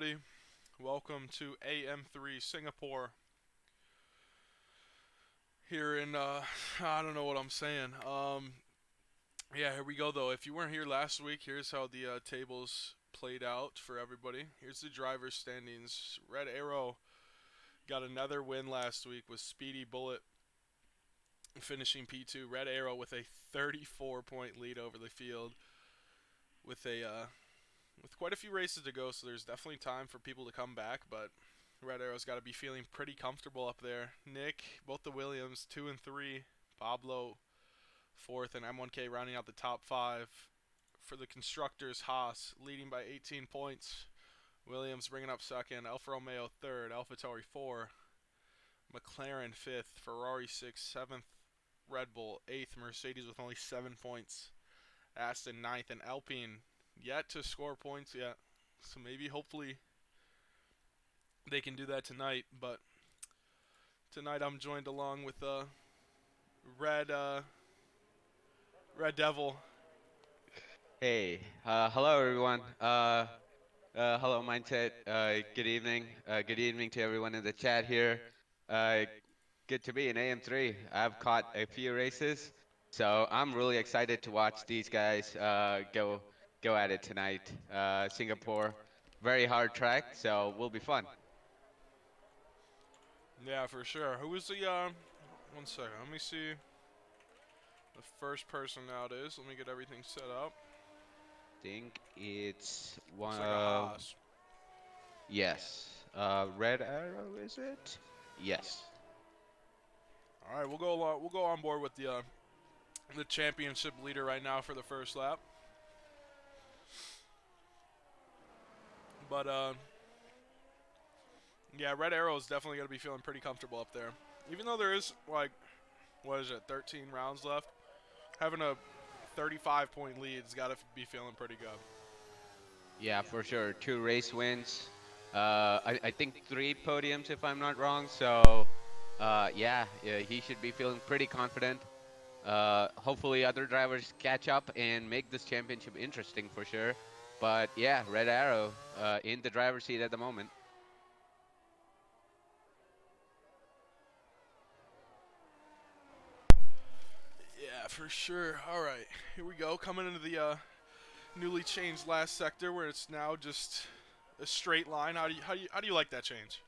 everybody. Welcome to AM3 Singapore. Here in, I don't know what I'm saying. Yeah, here we go though. If you weren't here last week, here's how the tables played out for everybody. Here's the driver's standings. Red Arrow got another win last week with Speedy Bullet finishing P2. Red Arrow with a 34-point lead over the field with with quite a few races to go, so there's definitely time for people to come back, but Red Arrow's got to be feeling pretty comfortable up there. Nick, both the Williams, 2 and 3. Pablo, 4th, and M1K rounding out the top 5. For the constructors, Haas leading by 18 points. Williams bringing up 2nd. Alfa Romeo 3rd. AlphaTauri 4. McLaren 5th. Ferrari 6th. 7th. Red Bull 8th. Mercedes with only 7 points. Aston 9th. And Alpine yet to score points yet. So maybe, hopefully, they can do that tonight. But tonight I'm joined along with Red Red Devil. Hello everyone. Hello Mindset. Good evening. Good evening to everyone in the chat here. Uh, Good to be in AM3. I've caught a few races, so I'm really excited to watch these guys go at it tonight. Singapore, very hard track, so will be fun. Yeah, for sure. Who was the one second. Let me see the first person out is. Let me get everything set up. Think it's Looks one. like a Haas. Yes. Red Arrow, is it? Yes. All right, we'll go on board with the championship leader right now for the first lap. But yeah, Red Arrow is definitely going to be feeling pretty comfortable up there. Even though there is like what is it, 13 rounds left, having a 35-point lead's got to be feeling pretty good. Yeah, for sure. Two race wins. I think three podiums, if I'm not wrong. So, yeah, he should be feeling pretty confident. Hopefully, other drivers catch up and make this championship interesting for sure. But yeah, Red Arrow in the driver's seat at the moment. Yeah, for sure. All right, here we go. Coming into the newly changed last sector, where it's now just a straight line. How do you like that change?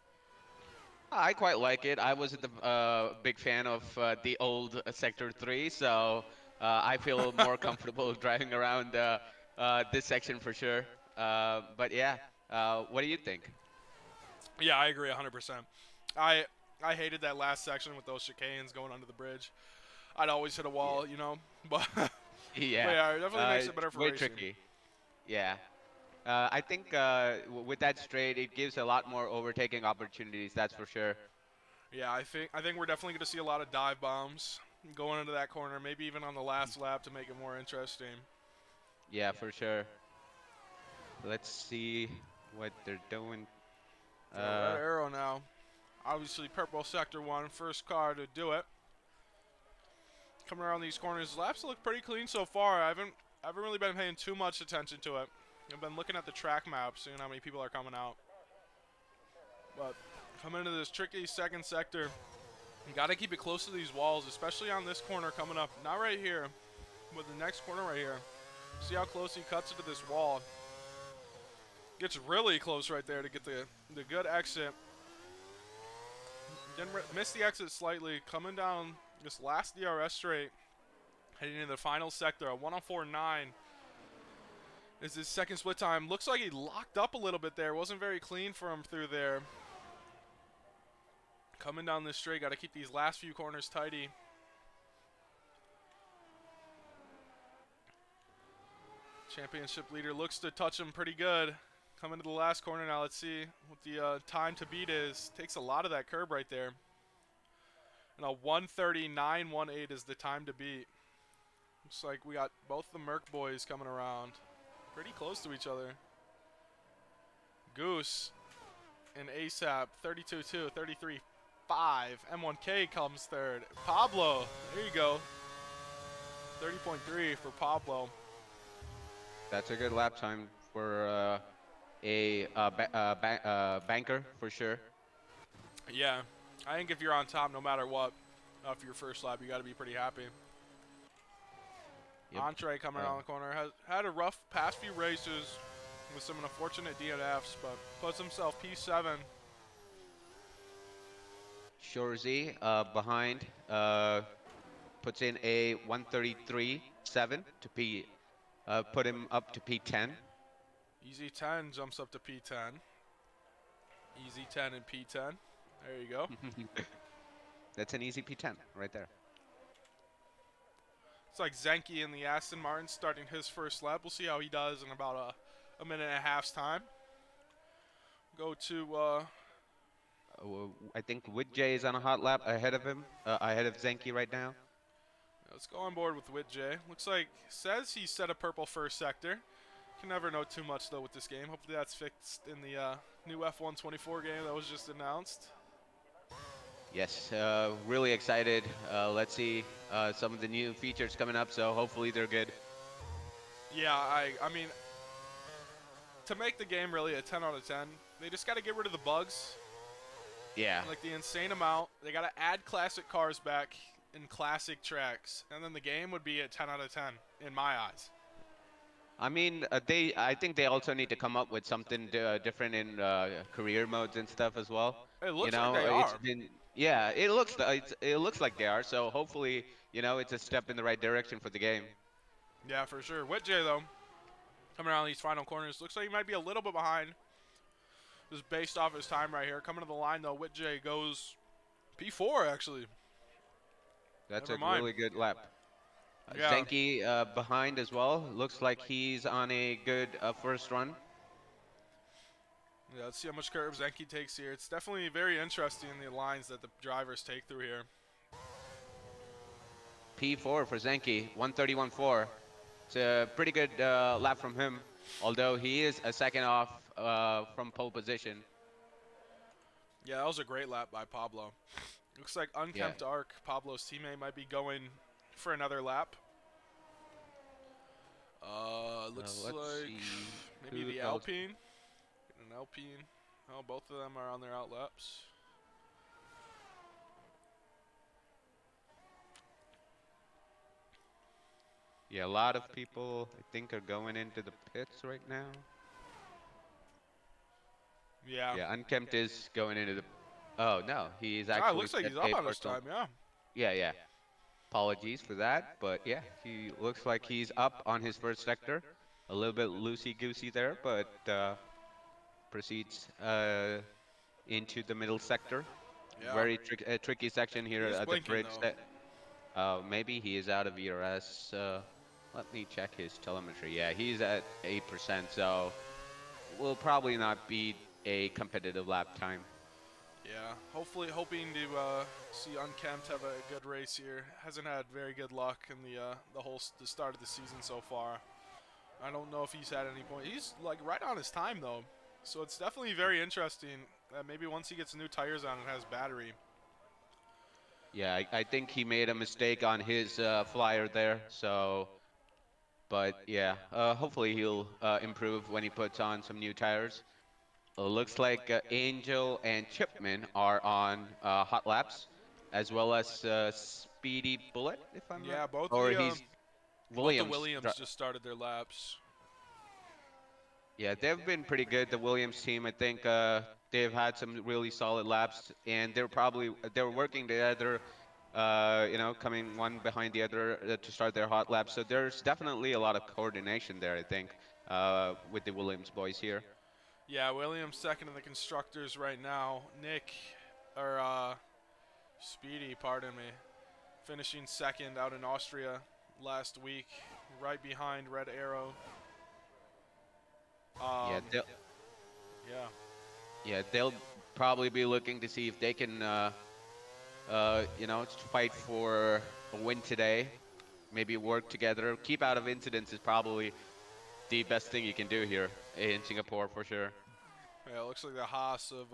I quite like it. I wasn't the big fan of the old Sector 3, so I feel more comfortable driving around this section for sure. But yeah, what do you think? Yeah, I agree 100%. I I hated that last section with those chicanes going under the bridge. I'd always hit a Yeah, wall, but but yeah, yeah, it definitely makes it better it's for way racing. tricky. Yeah, I think with that straight, it gives a lot more overtaking opportunities. That's for sure. Yeah, I think we're definitely going to see a lot of dive bombs going into that corner, maybe even on the last lap to make it more interesting. Yeah, for sure. Let's see what they're doing. So Red Uh, Arrow now, obviously purple sector one, first car to do it. Coming around these corners, laps look pretty clean so far. I haven't really been paying too much attention to it. I've been looking at the track map, seeing how many people are coming out. But coming into this tricky second sector, you got to keep it close to these walls, especially on this corner coming up. Not right here, but the next corner right here. See how close he cuts into this wall. Gets really close right there to get the good exit. Didn't miss the exit slightly. Coming down this last DRS straight, heading into the final sector. A 104.9 is his second split time. Looks like he locked up a little bit there. Wasn't very clean for him through there. Coming down this straight, got to keep these last few corners tidy. Championship leader looks to touch him pretty good. Coming to the last corner now. Let's see what the time to beat is. Takes a lot of that curb right there. And a 139.18 is the time to beat. Looks like we got both the Merc boys coming around. Pretty close to each other. Goose and ASAP 32-2, 33-5. M1K comes third. Pablo, there you go. 30.3 for Pablo. that's a good lap time a banker for sure. Yeah, I think if you're on top, no matter what, for your first lap, you got to be pretty happy. Yep. Entree coming Uh, around the corner has had a rough past few races with some unfortunate DNFs, but puts himself P7. Shorzy behind puts in a 133.7 to P put him up to P10. Easy 10 jumps up to P10. Easy 10 and P10. There you go. That's an easy P10 right there. It's like Zenke in the Aston Martin starting his first lap. We'll see how he does in about a minute and a half's time. Go to I think Woodjay is on a hot lap ahead of him, ahead of Zenki right now. let's go on board with Whitjay. Looks like says he set a purple first sector. Can never know too much though with this game. Hopefully that's fixed in the new F1 24 game that was just announced. Yes, really excited. Let's see some of the new features coming up, so hopefully they're good. Yeah, I mean to make the game really a 10 out of 10, they just got to get rid of the bugs, Yeah. like the insane amount. They got to add classic cars back in classic tracks, and then the game would be a 10 out of 10 in my eyes. I mean, I think they also need to come up with something different in career modes and stuff as well. It You looks like know, they it's are. been, yeah, it looks like they are. So hopefully, it's a step in the right direction for the game. Yeah, for sure. Whitjay though, coming around these final corners, looks like he might be a little bit behind, just based off his time right here. Coming to the line though, Whitjay goes P4 actually. That's Never a mind. really good lap. Yeah. Zenki behind as well. Looks like he's on a good first run. Yeah, let's see how much curve Zenki takes here. It's definitely very interesting in the lines that the drivers take through here. P4 for Zenki, 131.4. It's a pretty good lap from him, although he is a second off from pole position. Yeah, that was a great lap by Pablo. Looks like Yeah. Unkempt Arc, Pablo's teammate, might be going for another lap. Looks Let's like see maybe who the else. Alpine. An Alpine. Oh, both of them are on their out laps. Yeah, a lot of people I think are going into the pits right now. Yeah. Yeah, Unkempt is going into the. Oh no, he's Ah, it actually looks like set he's up a on his personal. time, yeah. Yeah, yeah. Apologies for that, but yeah, he looks like he's up on his first sector. A little bit loosey goosey there, but proceeds into the middle sector. Yeah. Very tricky section He here is at the blinking, bridge. though. That maybe he is out of ERS. Let me check his telemetry. Yeah, he's at 8%, so will probably not be a competitive lap time. Yeah. Hopefully, hoping to see Unkempt have a good race here. Hasn't had very good luck in the start of the season so far. I don't know if he's had any point. He's like right on his time though, so it's definitely very interesting. Maybe once he gets new tires on and has battery. Yeah, I think he made a mistake on his flyer there. So, but yeah, hopefully he'll improve when he puts on some new tires. Looks like Angel and Chipman are on hot laps, as well as Speedy Bullet, if I'm not, Yeah, or he's both the Williams. Williams just started their laps. Yeah, they've been pretty good. The Williams team, I think, they've had some really solid laps, and they're working together, coming one behind the other to start their hot laps. So there's definitely a lot of coordination there, I think, with the Williams boys here. Yeah, Williams second in the constructors right now. Nick, or Speedy, pardon me, finishing second out in Austria last week, right behind Red Arrow. Yeah, they'll Yeah. yeah they'll probably be looking to see if they can, fight for a win today. Maybe work together. Keep out of incidents is probably the best thing you can do here in Singapore for sure. Yeah, it looks like the Haas of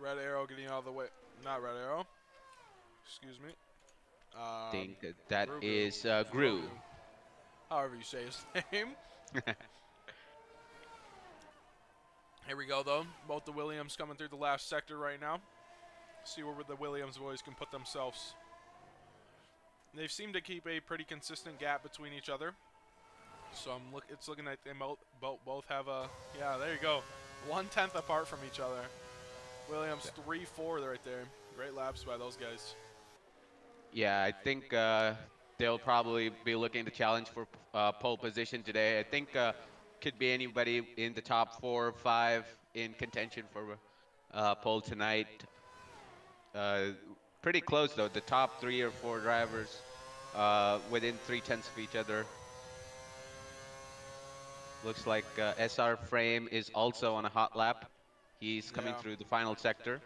Red Arrow getting out of the way. Not Red Arrow. Excuse me. Think that Grogu. is Grogu. Gru. However you say his name. Here we go, though. Both the Williams coming through the last sector right now. See where the Williams boys can put themselves. They've seemed to keep a pretty consistent gap between each other. So it's looking like they both have a, yeah, there you go. 1/10 apart from each other. Williams 3-4 right there. Great laps by those guys. Yeah, I think they'll probably be looking to challenge for pole position today. I think could be anybody in the top 4 or 5 in contention for pole tonight. Uh, Pretty close though. The top 3 or 4 drivers within 3/10 of each other. Looks like SR Frame is also on a hot lap. He's coming Yeah. through the final sector.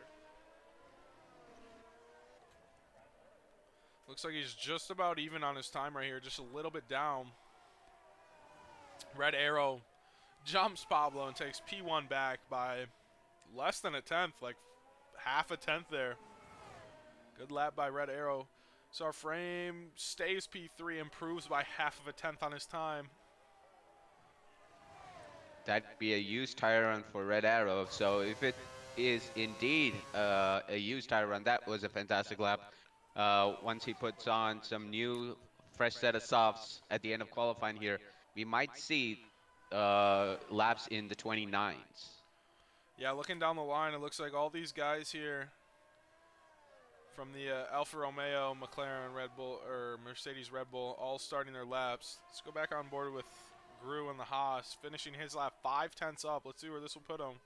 Looks like he's just about even on his time right here, just a little bit down. Red Arrow jumps Pablo and takes P1 back by less than a tenth, like half a tenth there. Good lap by Red Arrow. So our frame stays P3, improves by half of a tenth on his time. That'd be a used tire run for Red Arrow. So if it is indeed a used tire run, that was a fantastic lap. Once he puts on some new fresh set of softs at the end of qualifying here, we might see laps in the 29s. Yeah, looking down the line, it looks like all these guys here from the Alfa Romeo, McLaren, Red Bull, or Mercedes Red Bull, all starting their laps. Let's go back on board with Gru and the Haas, finishing his lap 5/10 up. Let's see where this will put him.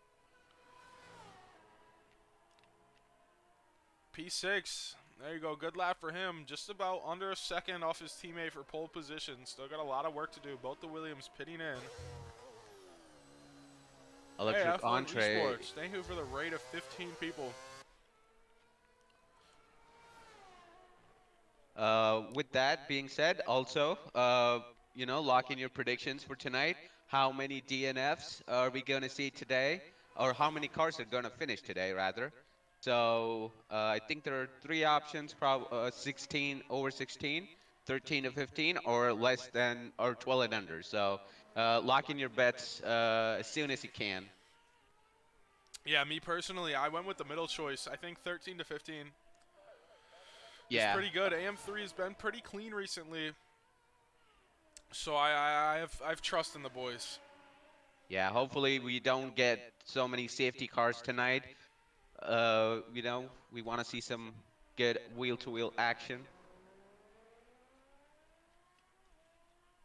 P6. There you go. Good lap for him. Just about under a second off his teammate for pole position. Still got a lot of work to do. Both the Williams pitting in. Hey, Electric F1 Entree. Esports. Thank you for the rate of 15 people. With that being said, also, lock in your predictions for tonight. How many DNFs are we going to see today? Or how many cars are going to finish today, rather? So I think there are 3 options, 16 over 16, 13 to 15, or less than, or 12 and under. So lock in your bets as soon as you can. Yeah, me personally, I went with the middle choice. I think 13 to 15 is Yeah. pretty good. AM3 has been pretty clean recently. So I have trust in the boys. Yeah, hopefully we don't get so many safety cars tonight. We want to see some good wheel-to-wheel action.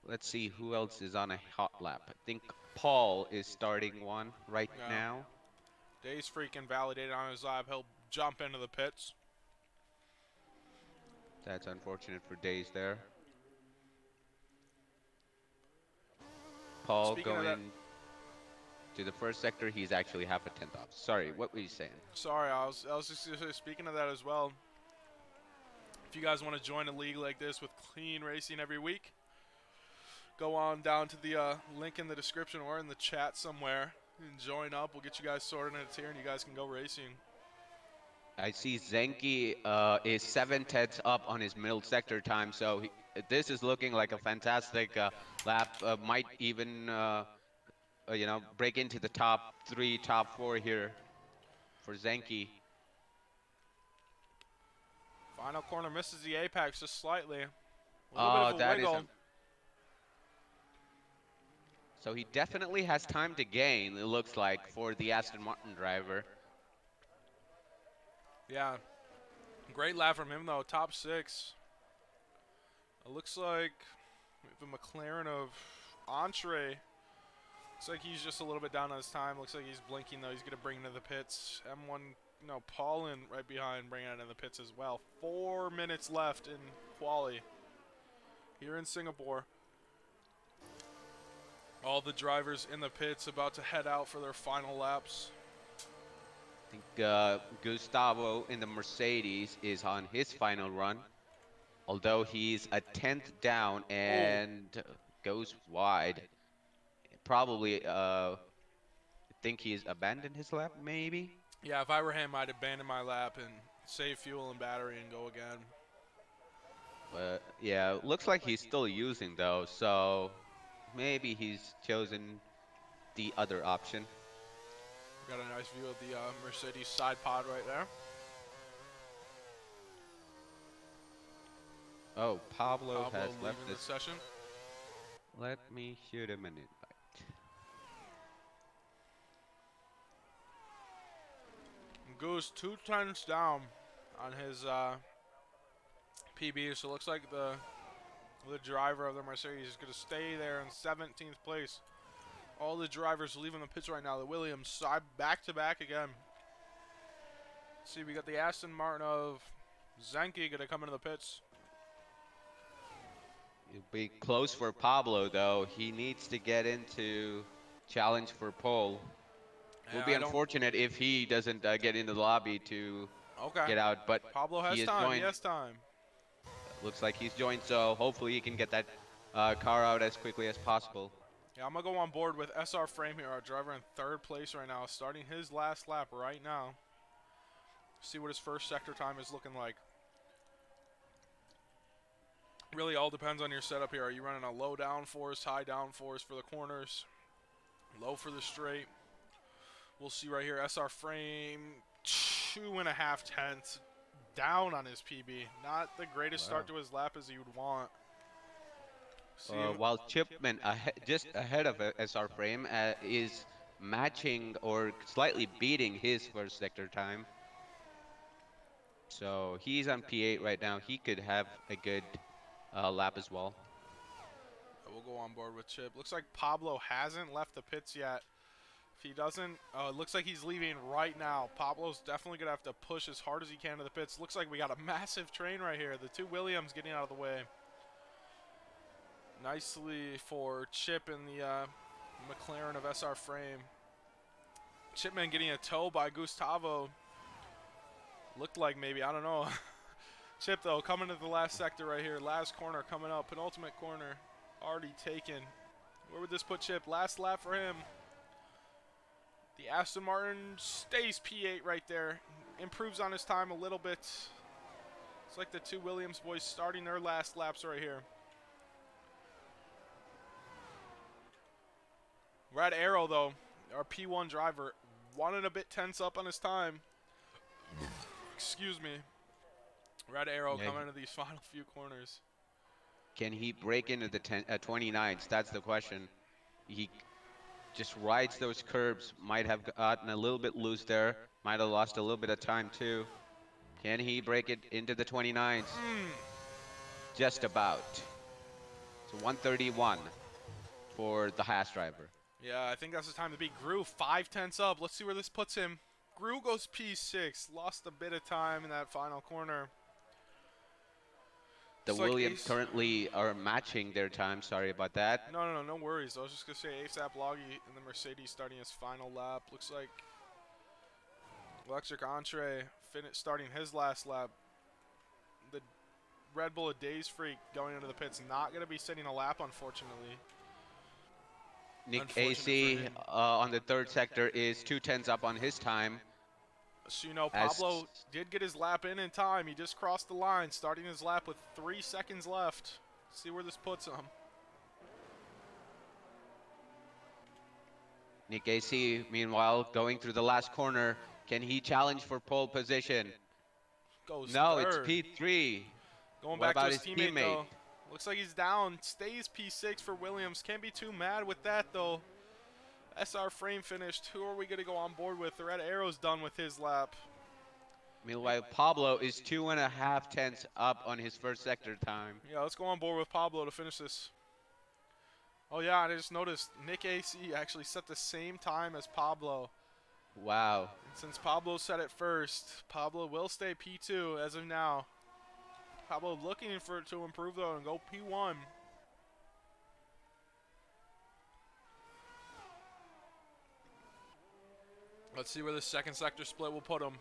Let's see who else is on a hot lap. I think Paul is starting one right Yeah. now. Day's freaking validated on his lap. He'll jump into the pits. That's unfortunate for Days there. Paul Speaking of that, going to the first sector. He's actually half a tenth off. Sorry, what were you saying? sorry, I was just speaking of that as well. If you guys want to join a league like this with clean racing every week, go on down to the link in the description or in the chat somewhere and join up. We'll get you guys sorted in a tier and you guys can go racing. I see Zenki is 7 tenths up on his middle sector time, so this is looking like a fantastic lap. Might even break into the top 3, top 4 here for Zenki. Final corner misses the apex just slightly. A little bit Oh, of a that is wiggle. so he definitely has time to gain, it looks like, for the Aston Martin driver. Yeah. Great lap from him, though. Top 6. It looks like the McLaren of Entree. Looks like he's just a little bit down on his time. Looks like he's blinking, though. He's going to bring it into the pits. M1, no, Paulin right behind, bringing it into the pits as well. 4 minutes left in quali here in Singapore. All the drivers in the pits about to head out for their final laps. I think Gustavo in the Mercedes is on his final run, although he's a tenth down and goes wide. Probably, I think he's abandoned his lap, maybe? Yeah, if I were him, I'd abandon my lap and save fuel and battery and go again. But yeah, looks like he's still using though, so maybe he's chosen the other option. Got a nice view of the Mercedes side pod right there. Oh, Pablo Pablo has left leaving the this. session. Let me shoot him an invite. Goose 2 tenths down on his PB, so it looks like the driver of the Mercedes is going to stay there in 17th place. All the drivers leaving the pits right now. The Williams side back to back again. See, we got the Aston Martin of Zenke going to come into the pits. It'll be close for Pablo, though. He needs to get into challenge for pole. Will And be I don't. unfortunate if he doesn't get into the lobby to Okay. get out, but Pablo he has has time. He joined. has time. Looks like he's joined, so hopefully he can get that car out as quickly as possible. Yeah, I'm going to go on board with SR Frame here, our driver in 3rd place right now, starting his last lap right now. See what his first sector time is looking like. Really all depends on your setup here. Are you running a low downforce, high downforce for the corners, low for the straight? We'll see right here. SR Frame, 2.5 tenths down on his PB. Not the greatest Wow. start to his lap as you would want. See, While Chipman just ahead of SR Frame is matching or slightly beating his first sector time. So he's on P8 right now. He could have a good lap as well. we'll go on board with Chip. Looks like Pablo hasn't left the pits yet. If he doesn't, it looks like he's leaving right now. Pablo's definitely going to have to push as hard as he can to the pits. Looks like we got a massive train right here. The two Williams getting out of the way. Nicely for Chip in the McLaren of SR Frame. Chipman getting a tow by Gustavo. Looked like maybe, I don't know. Chip, though, coming to the last sector right here. Last corner coming up. Penultimate corner already taken. Where would this put Chip? Last lap for him. The Aston Martin stays P8 right there. Improves on his time a little bit. It's like the two Williams boys starting their last laps right here. Red Arrow, though, our P1 driver, 1 tenths up on his time. Excuse me. Red Arrow Yeah, coming into these final few corners. can he break into the 29s? That's the question. He just rides those curbs. Might have gotten a little bit loose there. Might have lost a little bit of time too. Can he break it into the 29s? Just about. So 131 for the Haas driver. Yeah, I think that's the time to beat Gru. 5 tenths up. Let's see where this puts him. Gru goes P6. Lost a bit of time in that final corner. The It's like Williams Ace. currently are matching their time. Sorry about that. No worries. I was just going to say ASAP Loggy and the Mercedes starting his final lap. Looks like Electric Entree starting his last lap. The Red Bull a Days Freak going into the pits. Not going to be sitting a lap, unfortunately. Nick Unfortunate for AC him. on the third sector is 2 tenths up on his time. So, you know, As Pablo did get his lap in time. He just crossed the line, starting his lap with 3 seconds left. See where this puts him. Nick AC, meanwhile, going through the last corner. Can he challenge for pole position? Goes No, it's third. P3. Going What back to about his his teammate, teammate? though. Looks like he's down. Stays P6 for Williams. Can't be too mad with that, though. SR Frame finished. Who are we going to go on board with? The Red Arrow's done with his lap. Meanwhile, Pablo is 2.5 tenths up on his first sector time. Yeah, let's go on board with Pablo to finish this. Oh, yeah, I just noticed Nick AC actually set the same time as Pablo. Wow. And since Pablo set it first, Pablo will stay P2 as of now. Pablo looking for it to improve, though, and go P1. Let's see where the second sector split will put him.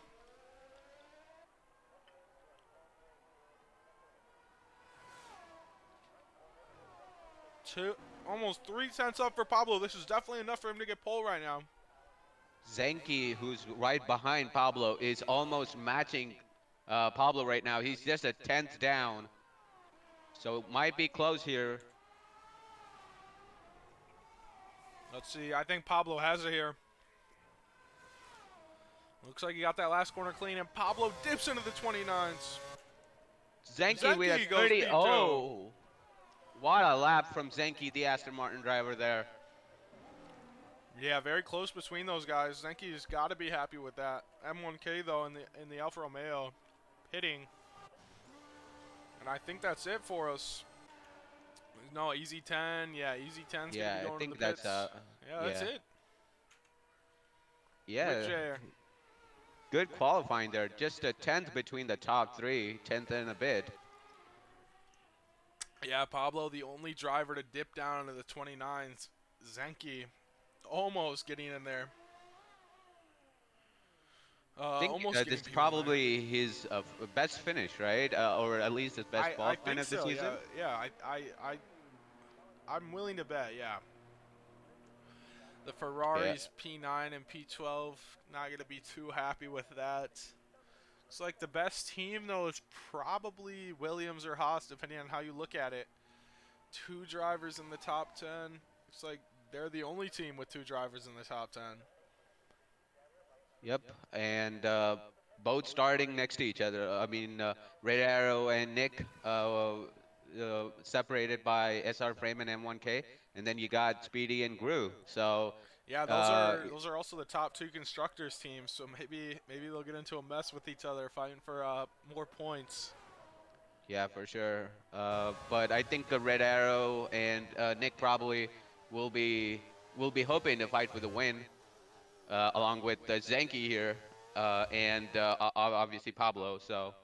Almost 3 tenths up for Pablo. This is definitely enough for him to get pole right now. Zenke, who's right behind Pablo, is almost matching Pablo right now. He's just a 10th down. So it might be close here. Let's see. I think Pablo has it here. Looks like he got that last corner clean, and Pablo dips into the 29s. Zenki with a Zenki goes 30. P2. Oh, what a lap from Zenki, the Aston Martin driver there. Yeah, very close between those guys. Zenki's got to be happy with that. M1K though in the Alfa Romeo hitting, and I think that's it for us. No, easy 10. Yeah, easy 10's gonna be Yeah, I going to the think that's pits. Yeah, that's yeah. it. With Yeah, J. good qualifying there. Just a tenth between the top three, tenth and a bit. Yeah, Pablo, the only driver to dip down into the 29s. Zenki almost getting in there. I think Almost getting this is P1. probably his best finish, right? Or at least his best I qualifying think of the so. Yeah, season. yeah. I'm willing to bet. Yeah. The Yeah. Ferraris P9 and P12 not gonna be too happy with that. It's like the best team though is probably Williams or Haas, depending on how you look at it. Two drivers in the top 10. It's like they're the only team with two drivers in the top 10. Yep. And both starting next to each other. I mean, Red Arrow and Nick separated by SR Frame and M1K, and then you got Speedy and Gru. So. Yeah, Uh, those are also the top two constructors teams. So maybe they'll get into a mess with each other, fighting for more points. Yeah, for sure. But I think Red Arrow and Nick probably will be will be hoping to fight for the win, along with Zenki here, and obviously Pablo. So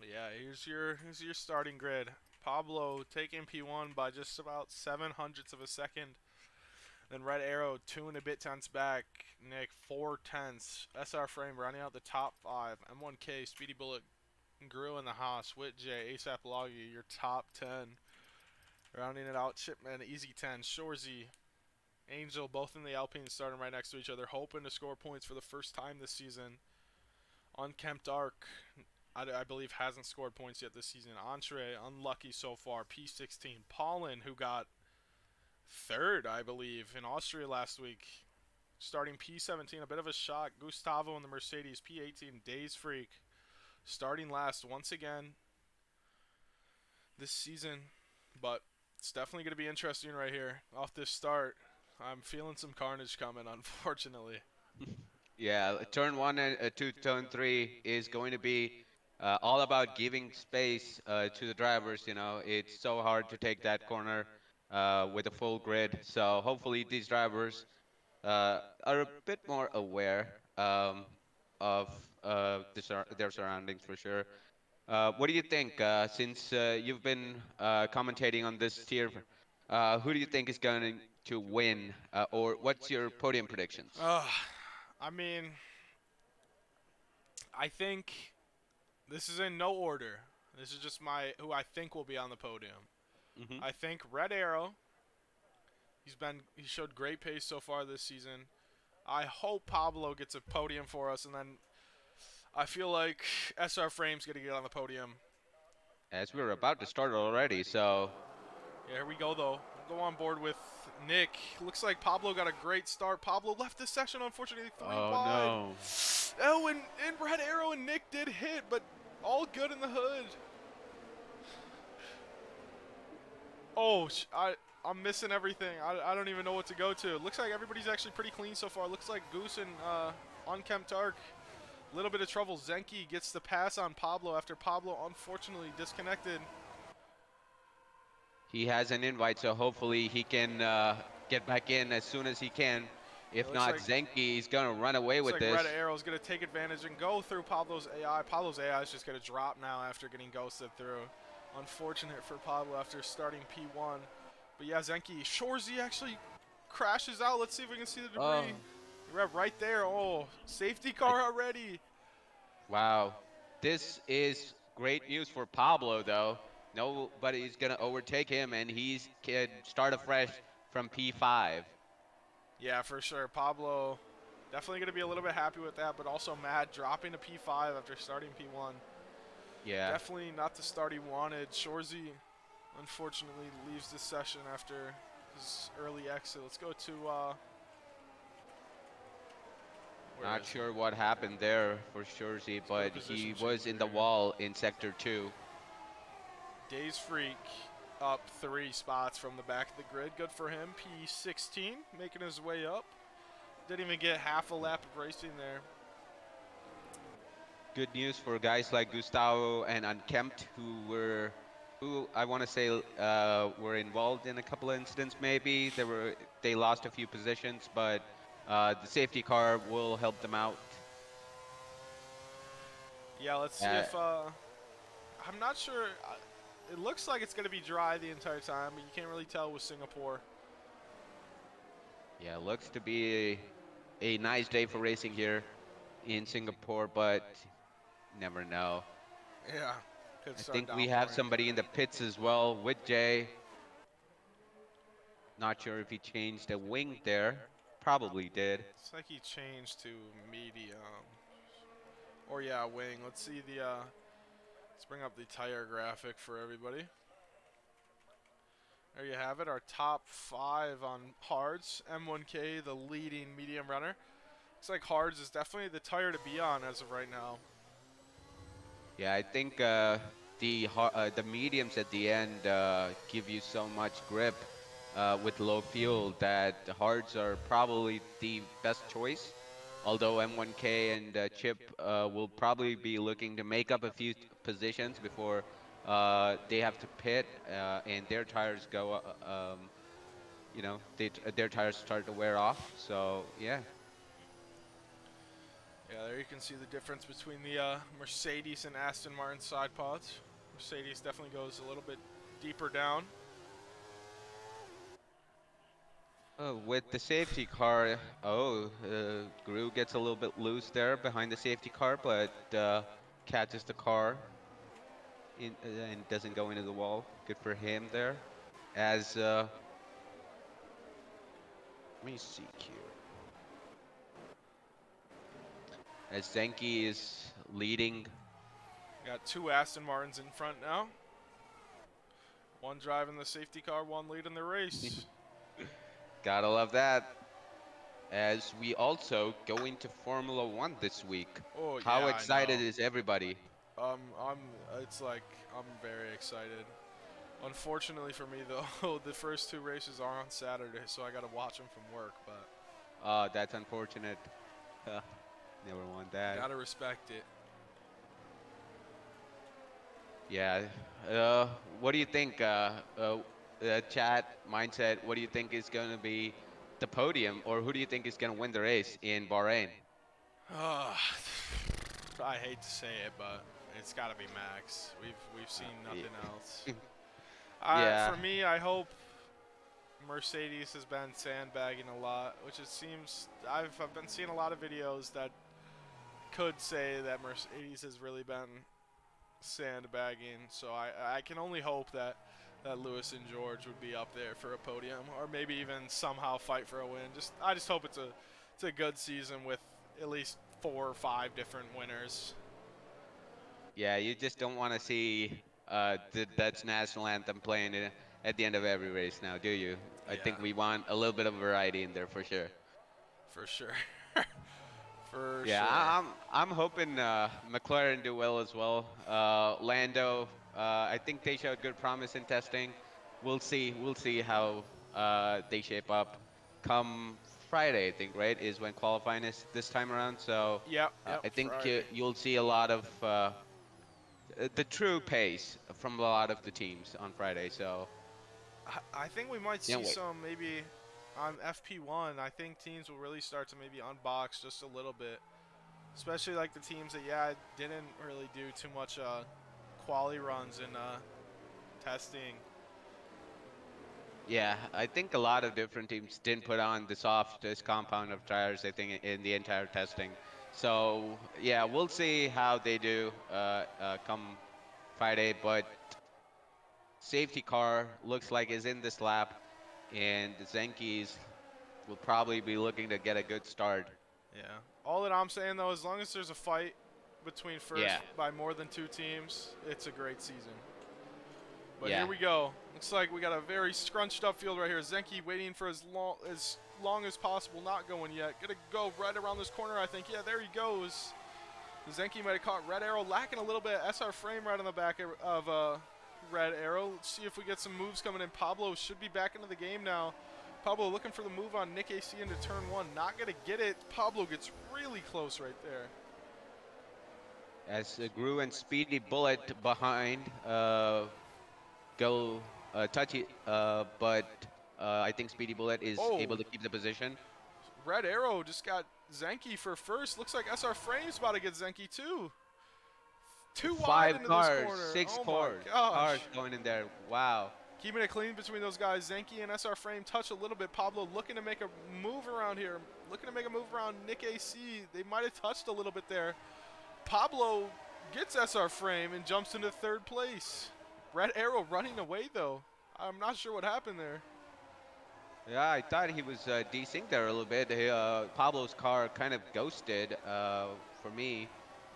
Yeah, here's your starting grid. Pablo taking P1 by just about 700ths of a second. Then Red Arrow 2 and a bit tenths back. Nick 4 tenths. SR Frame rounding out the top five. M1K Speedy Bullet Grew in the Haas. Wit J ASAP Loggy your top 10. Rounding it out, Chipman easy 10. Shorzy Angel both in the Alpine starting right next to each other, hoping to score points for the first time this season. Unkempt Arc, I believe, hasn't scored points yet this season. Entree, unlucky so far. P16. Paulin, who got third, I believe, in Austria last week. Starting P17, a bit of a shock. Gustavo in the Mercedes. P18, Days Freak. Starting last once again this season. But it's definitely going to be interesting right here off this start. I'm feeling some carnage coming, unfortunately. yeah, turn one and two, turn three is going to be all about giving space to the drivers. You know, it's so hard to take that corner with a full grid. So hopefully these drivers are a bit more aware of their surroundings for sure. What do you think? Since you've been commentating on this tier, who do you think is going to win, or what's your podium predictions? Uh, I mean, I think this is in no order. This is just my who I think will be on the podium. Hmm. I think Red Arrow. He showed great pace so far this season. I hope Pablo gets a podium for us, and then I feel like SR Frame's gonna get on the podium. As we're about to start already, so Yeah, here we go though. We'll go on board with Nick. Looks like Pablo got a great start. Pablo left this session, unfortunately, three oh wide. no, Oh, and Red Arrow and Nick did hit, but all good in the hood. Oh, I'm missing everything. I don't even know what to go to. Looks like everybody's actually pretty clean so far. Looks like Goose and Unkempt Arc. A little bit of trouble. Zenki gets the pass on Pablo after Pablo unfortunately disconnected. he has an invite, so hopefully he can get back in as soon as he can. It If not, Zenki is gonna run away looks with like Red this. Arrow is going to take advantage and go through Pablo's AI. Pablo's AI is just going to drop now after getting ghosted through. Unfortunate for Pablo after starting P1. But yeah, Zenki. Shorzy actually crashes out. Let's see if we can see the debris. Oh, Right there. Oh, safety I, car already. wow, this is great news for Pablo, though. Nobody's gonna overtake him, and he's can start afresh from P5. Yeah, for sure. Pablo definitely going to be a little bit happy with that, but also mad dropping to P5 after starting P1. Yeah. Definitely not the start he wanted. Shorzy, unfortunately, leaves this session after his early exit. Let's go to Where Not is he? sure what happened there for Shurzy, Let's go to but position he change was in the here. wall in sector 2. Days Freak up 3 spots from the back of the grid. Good for him. P16 making his way up. Didn't even get half a lap of racing there. Good news for guys like Gustavo and Unkempt, who I want to say were involved in a couple of incidents. Maybe they lost a few positions, but the safety car will help them out. Yeah, let's see Uh, if I'm not sure. It looks like it's going to be dry the entire time, but you can't really tell with Singapore. yeah, looks to be a nice day for racing here in Singapore, but never know. Yeah, could I start think we have downpouring somebody in the again. pits as well with Jay. Not sure if he changed a wing there. Probably did. Looks like he changed to medium. Or yeah, wing. Let's see the. Let's bring up the tire graphic for everybody. There you have it. Our top 5 on hards. M1K, the leading medium runner. Looks like hards is definitely the tire to be on as of right now. Yeah, I think the mediums at the end give you so much grip with low fuel that the hards are probably the best choice. Although M1K and Chip will probably be looking to make up a few positions before they have to pit and their tires go, their tires start to wear off. So yeah. Yeah, there you can see the difference between the Mercedes and Aston Martin side pods. Mercedes definitely goes a little bit deeper down. With the safety car, Gru gets a little bit loose there behind the safety car, but catches the car and doesn't go into the wall. Good for him there. As Let me see here. As Zenki is leading, Got 2 Aston Martins in front now. One driving the safety car, one leading the race. gotta love that. As we also go into Formula One this week. Oh How yeah, I excited know. is everybody? I'm. It's like I'm very excited. Unfortunately for me though, the first 2 races are on Saturday, so I gotta watch them from work. But That's unfortunate. Never want that. gotta respect it. Yeah. What do you think, chat mindset? What do you think is going to be the podium, or who do you think is going to win the race in Bahrain? I hate to say it, but it's gotta be Max. We've seen nothing else. Yeah, For me, I hope Mercedes has been sandbagging a lot, which it seems I've been seeing a lot of videos that could say that Mercedes has really been sandbagging. So I can only hope that Lewis and George would be up there for a podium, or maybe even somehow fight for a win. I just hope it's a good season with at least 4 or 5 different winners. yeah. You just don't want to see the Dutch national anthem playing at the end of every race now, do you? I Yeah, think we want a little bit of variety in there for sure. for sure, for Yeah, sure. I'm hoping McLaren do well as well. Lando, I think they showed good promise in testing. We'll see how they shape up. Come Friday, I think, right, is when qualifying is this time around. So Yep, yep, I think Friday. you'll see a lot of the true pace from a lot of the teams on Friday. So I think we might can't see wait. some maybe on FP1. I think teams will really start to maybe unbox just a little bit, especially like the teams that didn't really do too much quali runs in testing. Yeah, I think a lot of different teams didn't put on the softest compound of tires, I think, in the entire testing. So, yeah, we'll see how they do come Friday. But safety car looks like is in this lap, and the Zenkis will probably be looking to get a good start. Yeah. All that I'm saying though, as long as there's a fight between first Yeah, by more than 2 teams, it's a great season. But here Yeah. we go. Looks like we got a very scrunched up field right here. Zenke waiting for as long as possible, not going yet. Gonna go right around this corner, I think. Yeah, there he goes. Zenke might have caught Red Arrow, lacking a little bit. SR Frame right on the back of Red Arrow. Let's see if we get some moves coming in. Pablo should be back into the game now. Pablo looking for the move on Nick AC into turn one. Not going to get it. Pablo gets really close right there. As Gru and Speedy Bullet behind go touchy, but I think Speedy Bullet is Oh, able to keep the position. Red Arrow just got Zenke for first. Looks like SR Frame's about to get Zenke too. Too wide Five into this cars, corner. six Oh my cars gosh. going in there. Wow. Keeping it clean between those guys. Zenke and SR Frame touch a little bit. Pablo looking to make a move around here. Looking to make a move around Nick AC. They might have touched a little bit there. Pablo gets SR Frame and jumps into third place. Red Arrow running away though. I'm not sure what happened there. Yeah, I thought he was desynced there a little bit. Pablo's car kind of ghosted, for me,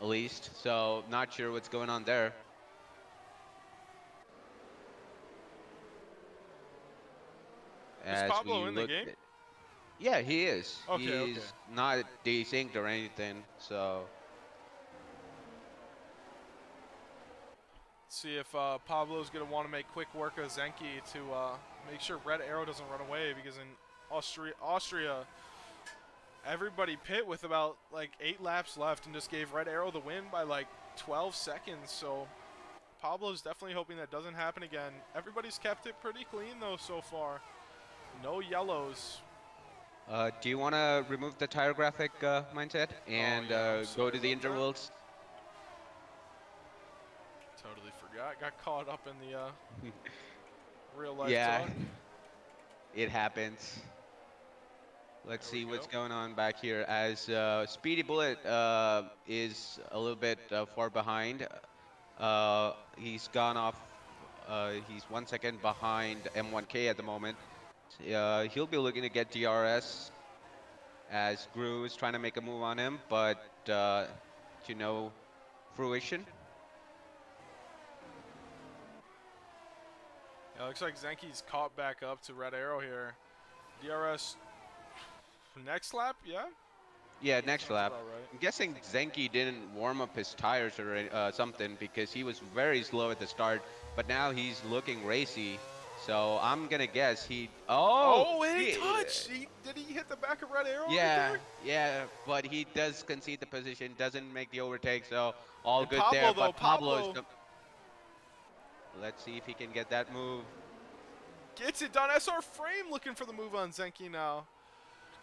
at least. So not sure what's going on there. Is As Pablo we in the look, game? yeah, he is. Okay, okay. He's not desynced or anything. So See if Pablo's going to want to make quick work of Zenke to make sure Red Arrow doesn't run away, because in Austria, everybody pit with about like 8 laps left and just gave Red Arrow the win by like 12 seconds. So Pablo's definitely hoping that doesn't happen again. Everybody's kept it pretty clean though so far. No yellows. do you want to remove the tire graphic mindset Oh and yeah, I'm go sorry to the about that. intervals? Totally forgot. Got caught up in the real life Yeah, talk. it happens. Let's There we see go. what's going on back here. As Speedy Bullet is a little bit far behind. He's gone off. He's 1 second behind M1K at the moment. He'll be looking to get DRS as Gru is trying to make a move on him, but to no fruition. Yeah, looks like Zenke's caught back up to Red Arrow here. DRS next lap, yeah? Yeah, next Sounds lap. about right. I'm guessing Zenke didn't warm up his tires or something because he was very slow at the start, but now he's looking racy. So I'm gonna guess he. Oh, Oh, and he touched! Did he hit the back of Red Arrow right yeah, there? yeah, but he does concede the position, doesn't make the overtake, so all And good there. Pablo, though, But Pablo is. Pablo Let's see if he can get that move. gets it done. SR Frame looking for the move on Zenke now.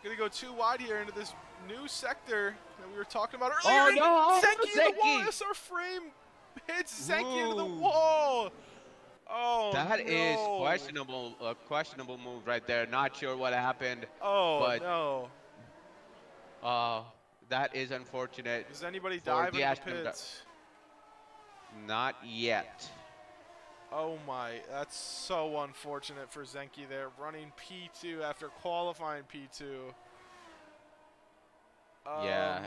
Gonna go too wide here into this new sector that we were talking about earlier. Oh And no, Zenke in the wall. Zenke! SR Frame hits Zenke into the Ooh, wall. Oh that is no. questionable. A questionable move right there. Not sure what happened, Oh but no. uh, that is unfortunate Does anybody for dive the into the Ashton. pits? Not yet. Oh my, that's so unfortunate for Zenke there, running P2 after qualifying P2. Um, Yeah,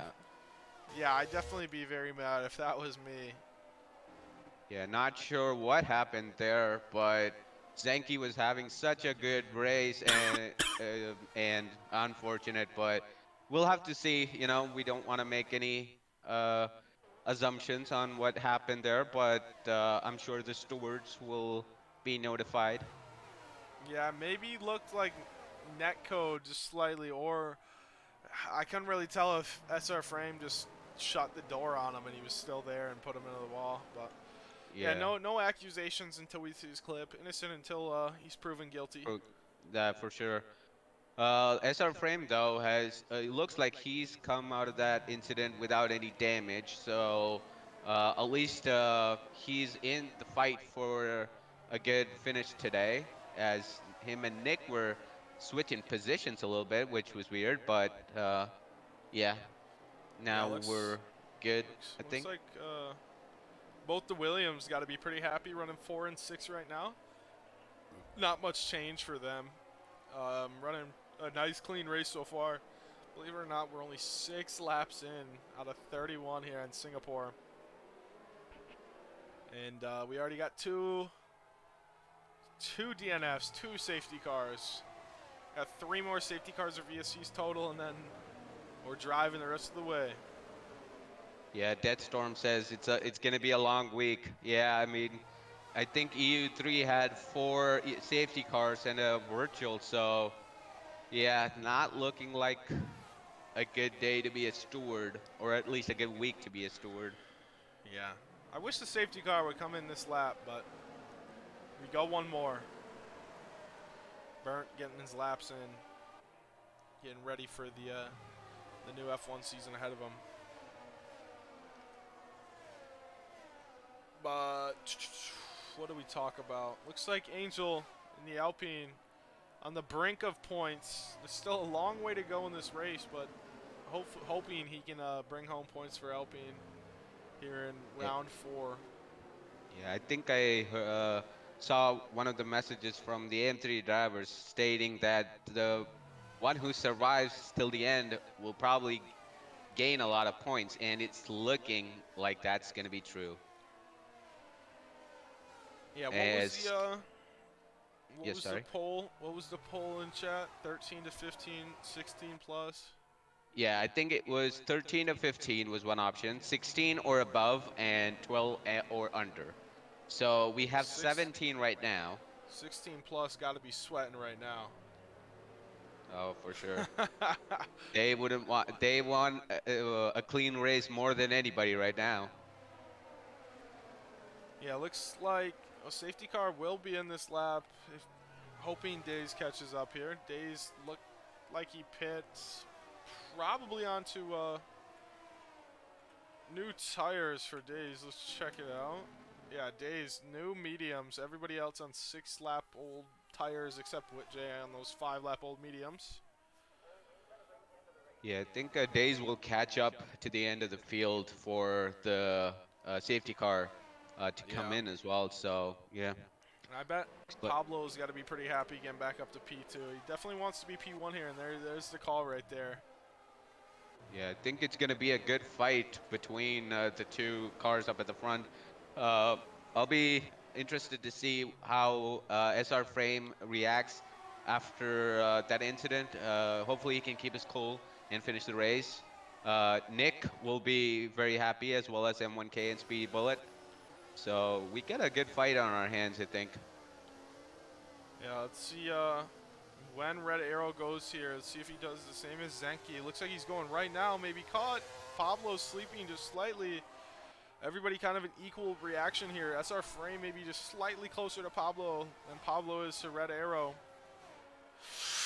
yeah, I'd definitely be very mad if that was me. yeah. Not sure what happened there, but Zenke was having such a good race and unfortunate, but we'll have to see. You know, we don't want to make any uh, assumptions on what happened there, but I'm sure the stewards will be notified. Yeah, maybe looked like netcode just slightly, or I couldn't really tell if SR Frame just shut the door on him and he was still there and put him into the wall. But yeah, Yeah, no accusations until we see his clip. Innocent until he's proven guilty. for, that for sure. SR Frame though has it looks like he's come out of that incident without any damage, so at least he's in the fight for a good finish today. As him and Nick were switching positions a little bit, which was weird, but yeah, Yeah, now looks we're good, looks I looks think. like both the Williams got to be pretty happy running 4 and 6 right now. Not much change for them. Running a nice clean race so far. Believe it or not, we're only 6 laps in out of 31 here in Singapore. And we already got two 2 DNFs, 2 safety cars. Got 3 more safety cars or VSCs total, and then we're driving the rest of the way. Yeah, Deathstorm says it's gonna be a long week. Yeah, I mean, I think EU3 had four safety cars and a virtual, so yeah, not looking like a good day to be a steward, or at least a good week to be a steward. Yeah. I wish the safety car would come in this lap, but we go one more. Burnt getting his laps in, getting ready for the new F1 season ahead of him. But what do we talk about? Looks like Angel in the Alpine on the brink of points. There's still a long way to go in this race, but hoping he can bring home points for Alpine here in Yeah, round 4. yeah, I think I saw one of the messages from the AM3 drivers stating that the one who survives till the end will probably gain a lot of points, and it's looking like that's going to be true. Yeah, As what yes, was the sorry. poll? What was the poll in chat? 13 to 15, 16 plus. Yeah, I think it was 13 to 15 was one option, 16 or above, and 12 or under. So we have 17 right now. 16 plus got to be sweating right now. Oh, for sure. They wouldn't want. They want a clean race more than anybody right now. Yeah, looks like a safety car will be in this lap. If hoping Days catches up here. Days look like he pits probably onto new tires for Days. Let's check it out. Yeah, Days new mediums. Everybody else on 6-lap old tires except Whitjay on those 5-lap old mediums. Yeah, I think Days will catch up to the end of the field for the safety car to come Yeah. in as well. So yeah, And I bet but Pablo's got to be pretty happy getting back up to P2. He definitely wants to be P1 here, and there's the call right there. yeah, I think it's going to be a good fight between the two cars up at the front. Uh, I'll be interested to see how SR Frame reacts after that incident. Hopefully, he can keep his cool and finish the race. Nick will be very happy, as well as M1K and Speedy Bullet. So we got a good fight on our hands, I think. Yeah, let's see when Red Arrow goes here. Let's see if he does the same as Zenki. It looks like he's going right now, maybe caught. Pablo's sleeping just slightly. Everybody kind of an equal reaction here. SR Frame maybe just slightly closer to Pablo than Pablo is to Red Arrow.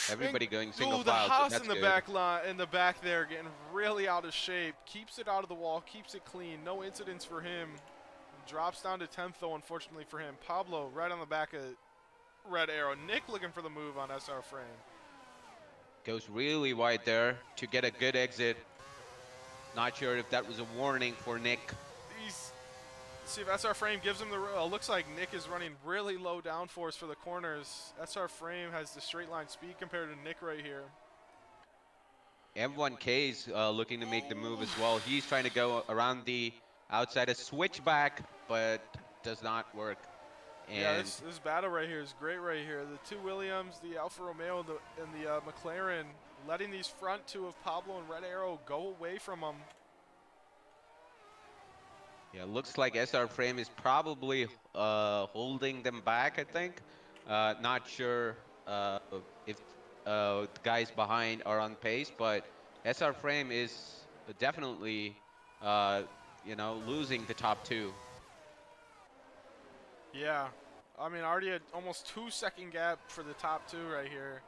And, Everybody going single ooh, the file, so Haas in that's the good. back line, in the back there, getting really out of shape. Keeps it out of the wall, keeps it clean. No incidents for him. Drops down to 10th though, unfortunately for him. Pablo right on the back of Red Arrow. Nick looking for the move on SR Frame. Goes really wide there to get a good exit. Not sure if that was a warning for Nick. He's see if SR Frame gives him the. Looks like Nick is running really low downforce for the corners. SR Frame has the straight line speed compared to Nick right here. M1K's looking to make the move as well. He's trying to go around the outside, a switchback, but does not work. Yeah, And this battle right here is great right here. The two Williams, the Alfa Romeo, and the McLaren, letting these front two of Pablo and Red Arrow go away from them. yeah, looks like SR Frame is probably holding them back, I think. Not sure if the guys behind are on pace, but SR Frame is definitely, uh, losing the top two. Yeah, I mean already a almost 2-second gap for the top two right here.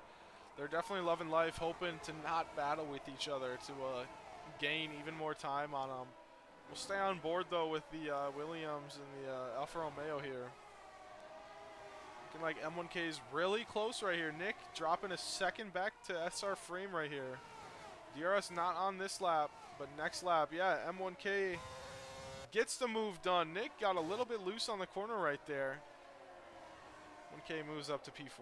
They're definitely loving life, hoping to not battle with each other to gain even more time on them. We'll stay on board though with the Williams and the Alfa Romeo here. Looking like M1K is really close right here. Nick dropping a second back to SR Frame right here. DRS not on this lap, but next lap, yeah, M1K gets the move done. Nick got a little bit loose on the corner right there. 1K moves up to P4.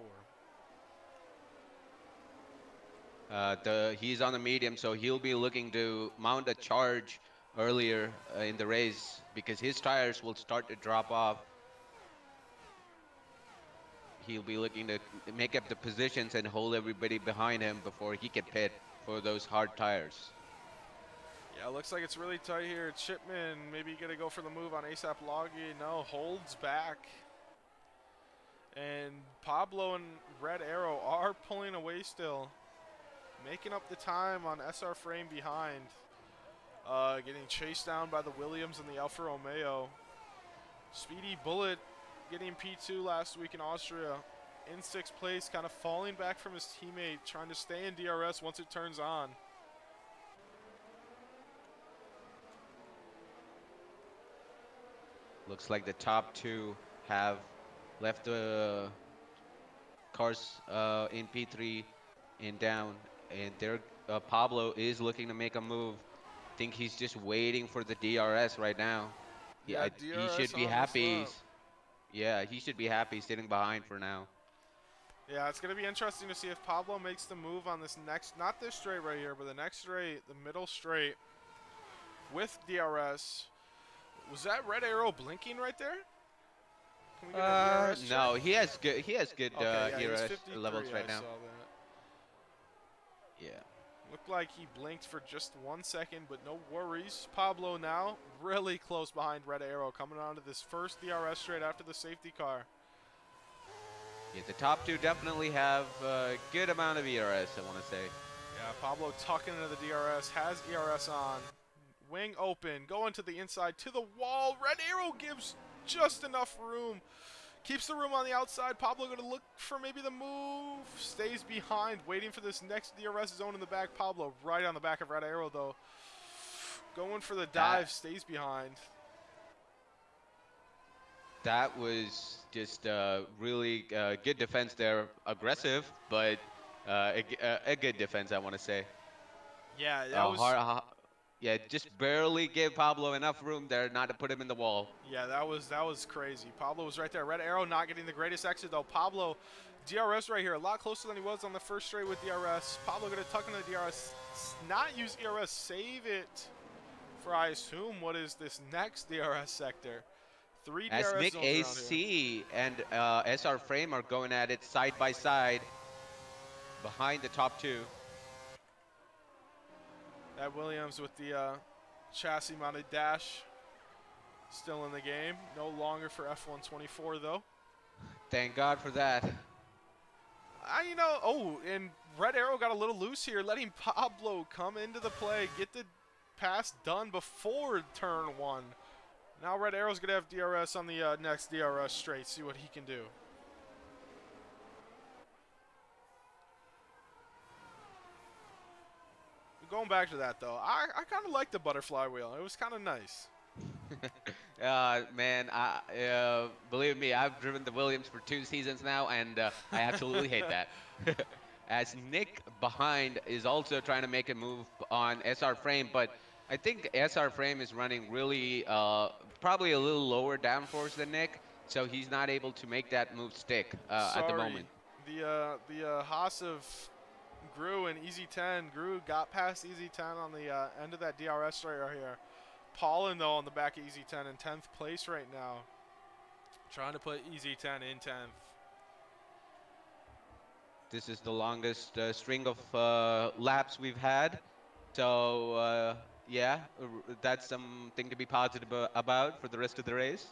He's on the medium, so he'll be looking to mount a charge earlier in the race because his tires will start to drop off. he'll be looking to make up the positions and hold everybody behind him before he can pit for those hard tires. Yeah, looks like it's really tight here. Chipman maybe gonna go for the move on ASAP Loggy. No, holds back. And Pablo and Red Arrow are pulling away still. Making up the time on SR Frame behind. Getting chased down by the Williams and the Alfa Romeo. Speedy Bullet getting P2 last week in Austria. In sixth place, kind of falling back from his teammate, trying to stay in DRS once it turns on. Looks like the top two have left the cars in P3 and down, and there Pablo is looking to make a move. I think he's just waiting for the DRS right now. Yeah, He DRS should be on this happy. lap. Yeah, he should be happy sitting behind for now. Yeah, it's going to be interesting to see if Pablo makes the move on this next, not this straight right here, but the next straight, the middle straight with DRS. Was that red arrow blinking right there? Can we get an ERS check? No, he has good Okay, yeah, he's ERS 53. levels right I now. saw that. Yeah. Looked like he blinked for just 1 second, but no worries. Pablo now really close behind Red Arrow, coming onto this first DRS straight after the safety car. Yeah, the top two definitely have a good amount of ERS, I want to say. Yeah, Pablo tucking into the DRS, has ERS on. Wing open, going to the inside, to the wall. Red Arrow gives just enough room. Keeps the room on the outside. Pablo going to look for maybe the move. Stays behind, waiting for this next DRS zone in the back. Pablo right on the back of Red Arrow, though. Going for the dive, That stays behind. that was just really good defense there. Aggressive, but a good defense, I want to say. Yeah, that Uh, was hard, uh, yeah, just barely gave Pablo enough room there not to put him in the wall. that was crazy. Pablo was right there. Red Arrow not getting the greatest exit though. Pablo, DRS right here, a lot closer than he was on the first straight with DRS. Pablo gonna tuck into the DRS, not use ERS, save it for I assume what is this next DRS sector. Three As DRS Nick zones around here. AC and SR Frame are going at it side by side behind the top two. That Williams with the chassis mounted dash still in the game. No longer for F124 though. Thank God for that. And Red Arrow got a little loose here, letting Pablo come into the play, get the pass done before turn one. Now Red Arrow's going to have DRS on the next DRS straight, see what he can do. Going back to that, though, I kind of like the butterfly wheel. It was kind of nice. Man, believe me, I've driven the Williams for 2 seasons now, and I absolutely hate that. As Nick behind is also trying to make a move on SR Frame, but I think SR Frame is running really, probably a little lower downforce than Nick, so he's not able to make that move stick at the Sorry. moment. The Haas of Gru and Easy 10. Gru got past Easy 10 on the end of that DRS straight right here. Paulin, though, on the back of Easy 10 in 10th place right now. Trying to put Easy 10 in 10th. This is the longest string of laps we've had. So, yeah, that's something to be positive about for the rest of the race.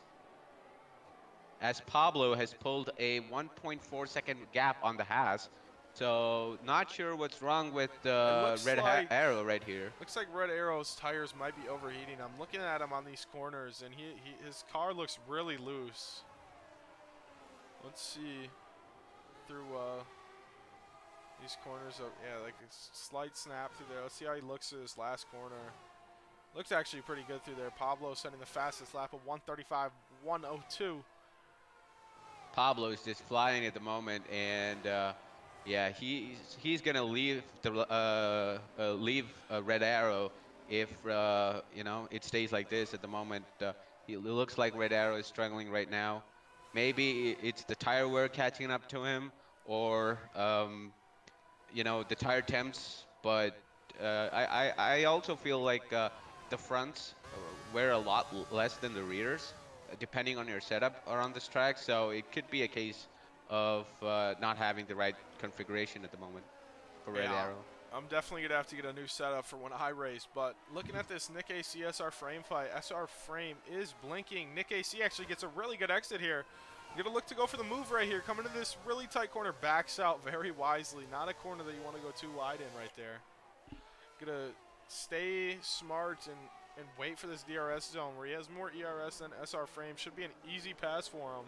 As Pablo has pulled a 1.4-second gap on the Haas. So, not sure what's wrong with It the looks red like arrow right here. Red Arrow's tires might be overheating. I'm looking at him on these corners, and his car looks really loose. Let's see through these corners of like a slight snap through there. Let's see how he looks at this last corner. Looks actually pretty good through there. Pablo setting the fastest lap of 1:35.102. Pablo is just flying at the moment, and yeah, he's gonna leave the Red Arrow if it stays like this at the moment. It looks like Red Arrow is struggling right now. Maybe it's the tire wear catching up to him, or the tire temps. But I also feel like the fronts wear a lot less than the rears, depending on your setup around this track. So it could be a case of not having the right configuration at the moment for Red Yeah, Arrow. I'm definitely gonna have to get a new setup for when I race. But looking at this Nick AC SR frame fight, SR frame is blinking. Nick AC actually gets a really good exit here. Gonna look to go for the move right here. Coming to this really tight corner, backs out very wisely. Not a corner that you want to go too wide in right there. Gonna stay smart and wait for this DRS zone where he has more ERS than SR frame. Should be an easy pass for him.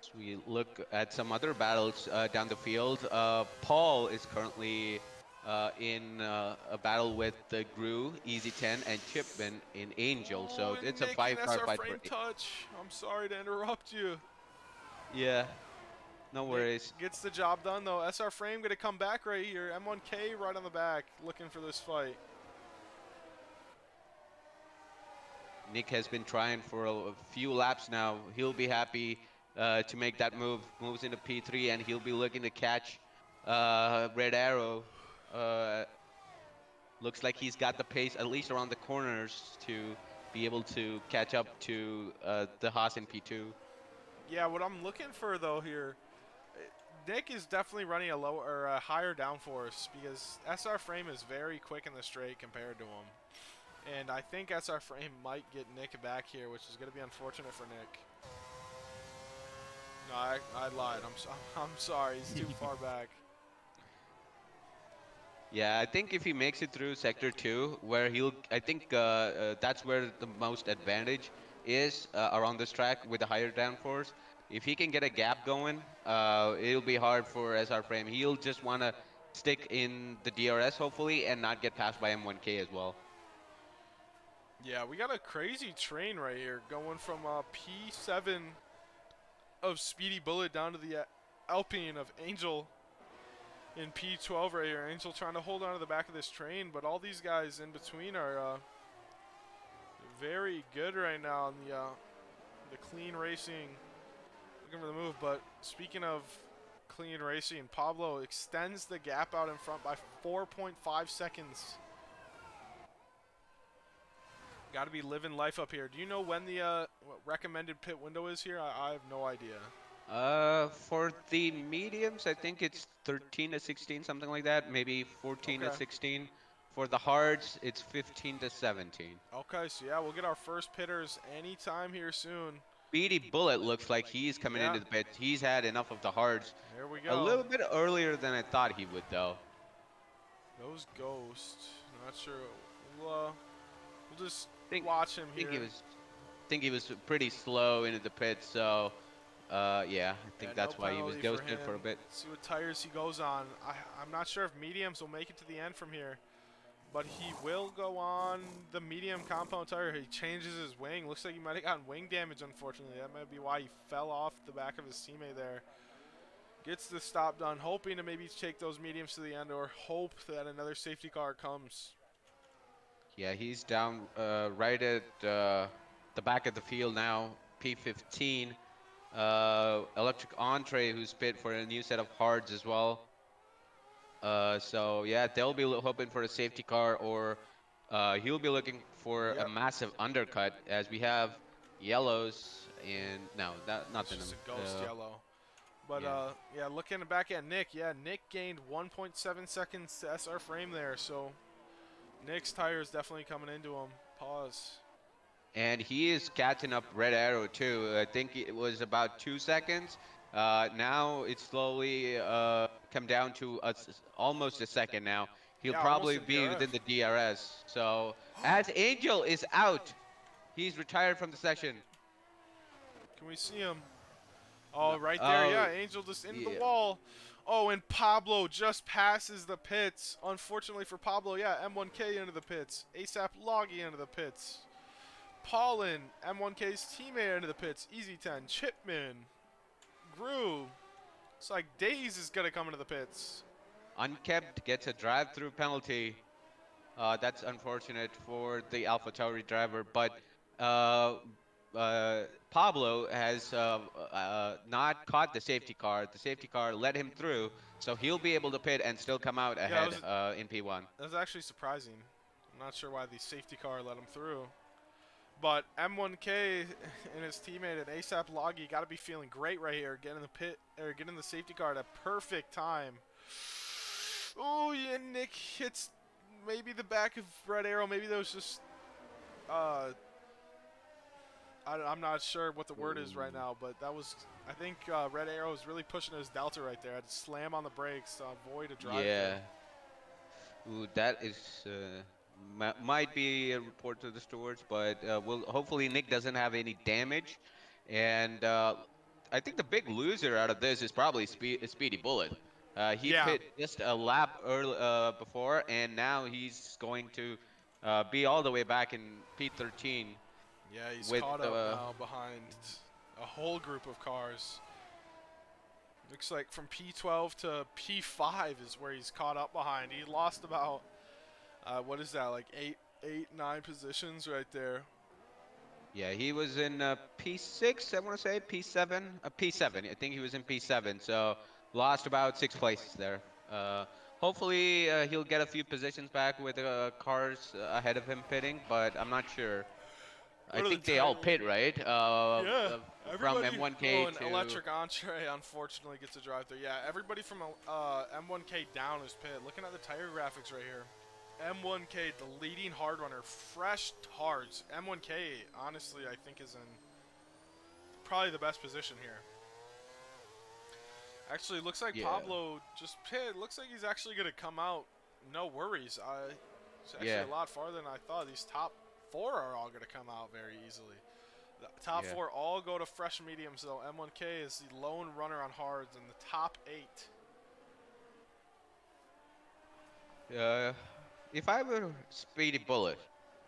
So we look at some other battles down the field. Paul is currently in a battle with the Gru, Easy 10, and Chipman in Angel. Oh, So and it's a Nick and five-car SR fight for. frame touch. I'm sorry to interrupt you. Yeah, no Nick worries. gets the job done though. SR frame gonna come back right here. M1K right on the back, looking for this fight. Nick has been trying for a few laps now. He'll be happy to make that move. Moves into P3, and he'll be looking to catch Red Arrow. Uh, Looks like he's got the pace at least around the corners to be able to catch up to the Haas in P2. Yeah, what I'm looking for though here, Nick is definitely running a lower or a higher downforce because SR frame is very quick in the straight compared to him. And I think SR frame might get Nick back here, which is going to be unfortunate for Nick. No, I lied. I'm sorry. He's too far back. Yeah, I think if he makes it through sector 2, where I think that's where the most advantage is around this track with the higher downforce. If he can get a gap going, it'll be hard for SR Frame. He'll just want to stick in the DRS hopefully and not get passed by M1K as well. Yeah, we got a crazy train right here going from P7 of Speedy Bullet down to the Alpine of Angel in P12 right here. Angel trying to hold on to the back of this train, but all these guys in between are very good right now on the clean racing. Looking for the move, but speaking of clean racing, Pablo extends the gap out in front by 4.5 seconds. Got to be living life up here. Do you know when the recommended pit window is here? I have no idea. For the mediums, I think it's 13 to 16, something like that. Maybe 14 to Okay. 16. For the hards, it's 15 to 17. Okay, so yeah, we'll get our first pitters anytime here soon. Speedy Bullet looks like he's coming Yeah, into the pit. He's had enough of the hards. here we A go. little bit earlier than I thought he would, though. Those ghosts. Not sure. We'll just Think watch him think here. think he was pretty slow into the pit, so yeah, I Yeah, think no that's why he was penalty for ghosted him. for a bit. See what tires he goes on. I'm not sure if mediums will make it to the end from here, but he will go on the medium compound tire. He changes his wing. Looks like he might have gotten wing damage, unfortunately. That might be why he fell off the back of his teammate there. Gets the stop done, hoping to maybe take those mediums to the end or hope that another safety car comes. Yeah, he's down right at the back of the field now. P15, Electric Entree, who's pit for a new set of hards as well. So yeah, they'll be hoping for a safety car, or he'll be looking for a Yep. massive undercut, as we have yellows and no, that It's nothing. just a ghost yellow. But Yeah, yeah, looking back at Nick, yeah, Nick gained 1.7 seconds to SR frame there, so Nick's tire is definitely coming into him. Pause. and he is catching up Red Arrow too. I think it was about 2 seconds. Now it's slowly come down to almost a second now. He'll Yeah, almost probably a be DRS. within the DRS. So as Angel is out, he's retired from the session. Can we see him? Oh, right there. Oh, Yeah, Angel just into the yeah. wall. Oh, and Pablo just passes the pits. Unfortunately for Pablo, yeah, M1K into the pits. ASAP Loggy into the pits. Paulin, M1K's teammate into the pits. Easy 10. Chipman. Gru. It's like Daze is going to come into the pits. Unkept gets a drive-through penalty. That's unfortunate for the AlphaTauri driver, but uh, Pablo has not caught the safety car. The safety car let him through, so he'll be able to pit and still come out Yeah, ahead in P1. that was actually surprising. I'm not sure why the safety car let him through. But M1K and his teammate at ASAP Logi got to be feeling great right here, getting the pit or getting the safety car at a perfect time. Oh, yeah, Nick hits maybe the back of Red Arrow. Maybe that was just uh, I'm not sure what the word is right Ooh. now, but that was I think Red Arrow is really pushing his delta right there. I had to slam on the brakes to avoid a drive through. Yeah. Ooh, that is might be a report to the stewards, but will hopefully Nick doesn't have any damage, and I think the big loser out of this is probably Speedy Bullet. He Yeah, pit just a lap early before, and now he's going to be all the way back in P13 yeah, he's with caught up now behind a whole group of cars. Looks like from P12 to P5 is where he's caught up behind. He lost about what is that, like nine positions right there. Yeah, he was in P6, I want to say P7, P7. I think he was in P7, so lost about 6 places there. Uh, hopefully he'll get a few positions back with cars ahead of him pitting, but I'm not sure. I What are the think they all tires? pit, right? Yeah, From everybody. M1K Oh, an to electric entree unfortunately gets a drive through. Yeah, everybody from M1K down is pit. Looking at the tire graphics right here. M1K, the leading hard runner, fresh hards. M1K, honestly, I think is in probably the best position here. Actually, looks like yeah, Pablo just pit. Looks like he's actually gonna come out. No worries. It's actually yeah, a lot farther than I thought. These top four are all gonna come out very easily. The top yeah. four all go to fresh mediums, though. M1K is the lone runner on hards in the top eight. Uh, if I were Speedy Bullet,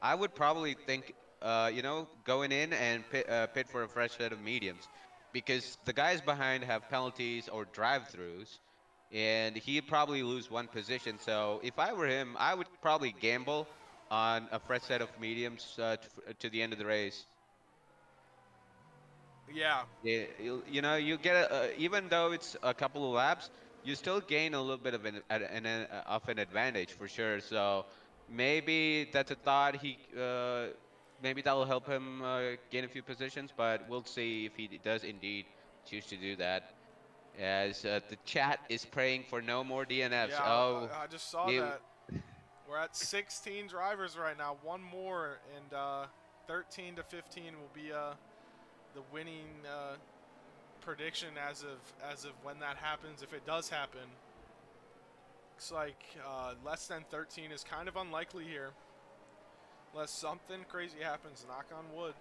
I would probably think, going in and pit for a fresh set of mediums, because the guys behind have penalties or drive-throughs, and he'd probably lose one position. So if I were him, I would probably gamble on a fresh set of mediums to the end of the race. Yeah, Yeah, you get even though it's a couple of laps, you still gain a little bit of an advantage for sure. So maybe that's a thought. Maybe that'll help him gain a few positions, but we'll see if he does indeed choose to do that. As the chat is praying for no more DNFs. yeah. Oh, I just saw he, that. We're at 16 drivers right now. One more, and 13 to 15 will be the winning prediction as of when that happens. If it does happen, looks like less than 13 is kind of unlikely here, unless something crazy happens. Knock on wood.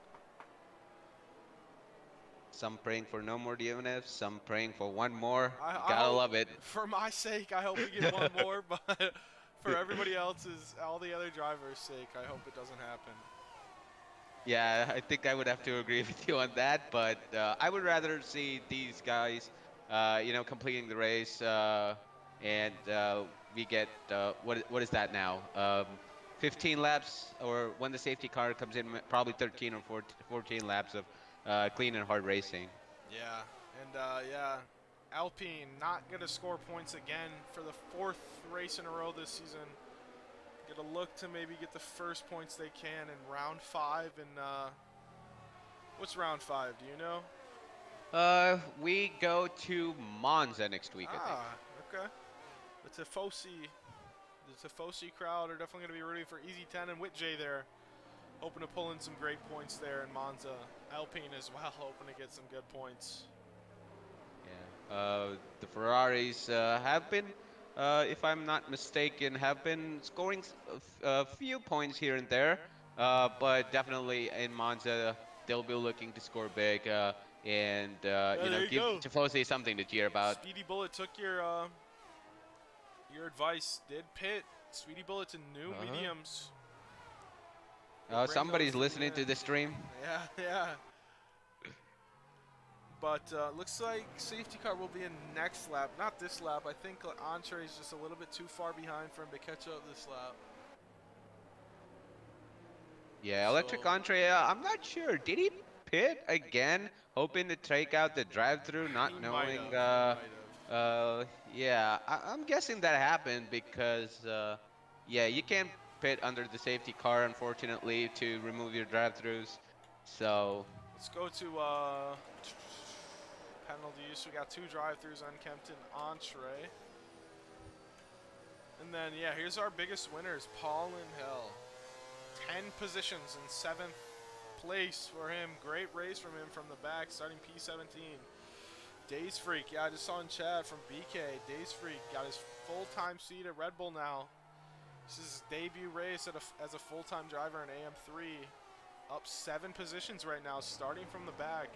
some praying for no more DNFs, some praying for one more. You I gotta hope, love it. for my sake, I hope we get one more, but for everybody else's, all the other drivers' sake, I hope it doesn't happen. Yeah, I think I would have to agree with you on that, but I would rather see these guys, completing the race, and we get what is that now? 15 laps, or when the safety car comes in, probably 13 or 14 laps of clean and hard racing. Yeah, and yeah, Alpine not gonna score points again for the fourth race in a row this season. Gonna look to maybe get the first points they can in round five. And what's round five? Do you know? We go to Monza next week, I think. Ah, okay. The Tifosi, the Tifosi crowd are definitely gonna be rooting for Easy 10 and Whitjay there, hoping to pull in some great points there in Monza. Alpine as well, hoping to get some good points. Yeah. The Ferraris have been, if I'm not mistaken, have been scoring a few points here and there. But definitely in Monza, they'll be looking to score big, and Yeah, there you give go. Tifosi something to cheer about. Speedy Bullet took your advice. Did pit. Speedy Bullet to new Uh-huh. mediums. We'll bring those Somebody's to the listening to end. the stream. Yeah, yeah. But looks like safety car will be in next lap. Not this lap. I think Entree is just a little bit too far behind for him to catch up this lap. Yeah, So Electric Entree, I'm not sure. Did he pit again, hoping to take out the drive-through, he not might knowing? have. He might have. Yeah, I'm guessing that happened because, yeah, you can't. pit under the safety car, unfortunately, to remove your drive-throughs. So Let's go to penalties. We got two drive-throughs on Kempton entree. And then, yeah, here's our biggest winners. Paul and Hill. 10 positions in 7th place for him. Great race from him from the back, starting P17. Days Freak, yeah, I just saw in chat from BK. Days Freak got his full-time seat at Red Bull now. This is his debut race as a full-time driver in AM3. Up 7 positions right now, starting from the back.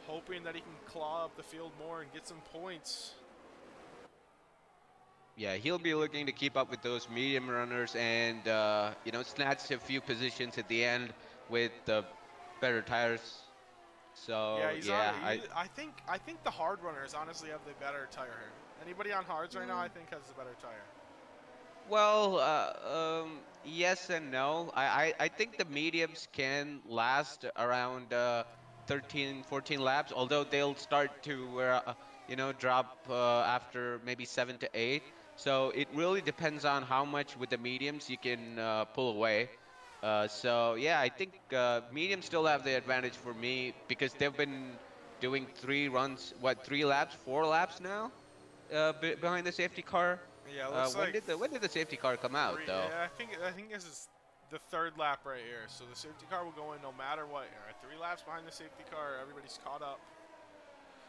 Hoping that he can claw up the field more and get some points. yeah, he'll be looking to keep up with those medium runners and snatch a few positions at the end with the better tires. Yeah, So he's on. yeah, I I think the hard runners honestly have the better tire. Anybody on hards right now, I think, has the better tire. Well, yes and no. I think the mediums can last around 13, 14 laps, although they'll start to drop after maybe 7 to 8. So it really depends on how much with the mediums you can pull away. So yeah, I think mediums still have the advantage for me because they've been doing 3 runs, what, 3 laps, 4 laps now, behind the safety car. Yeah, it looks like When did the safety car come out three. though? Yeah, I think this is the 3rd lap right here. So the safety car will go in no matter what. Here, 3 laps behind the safety car, everybody's caught up.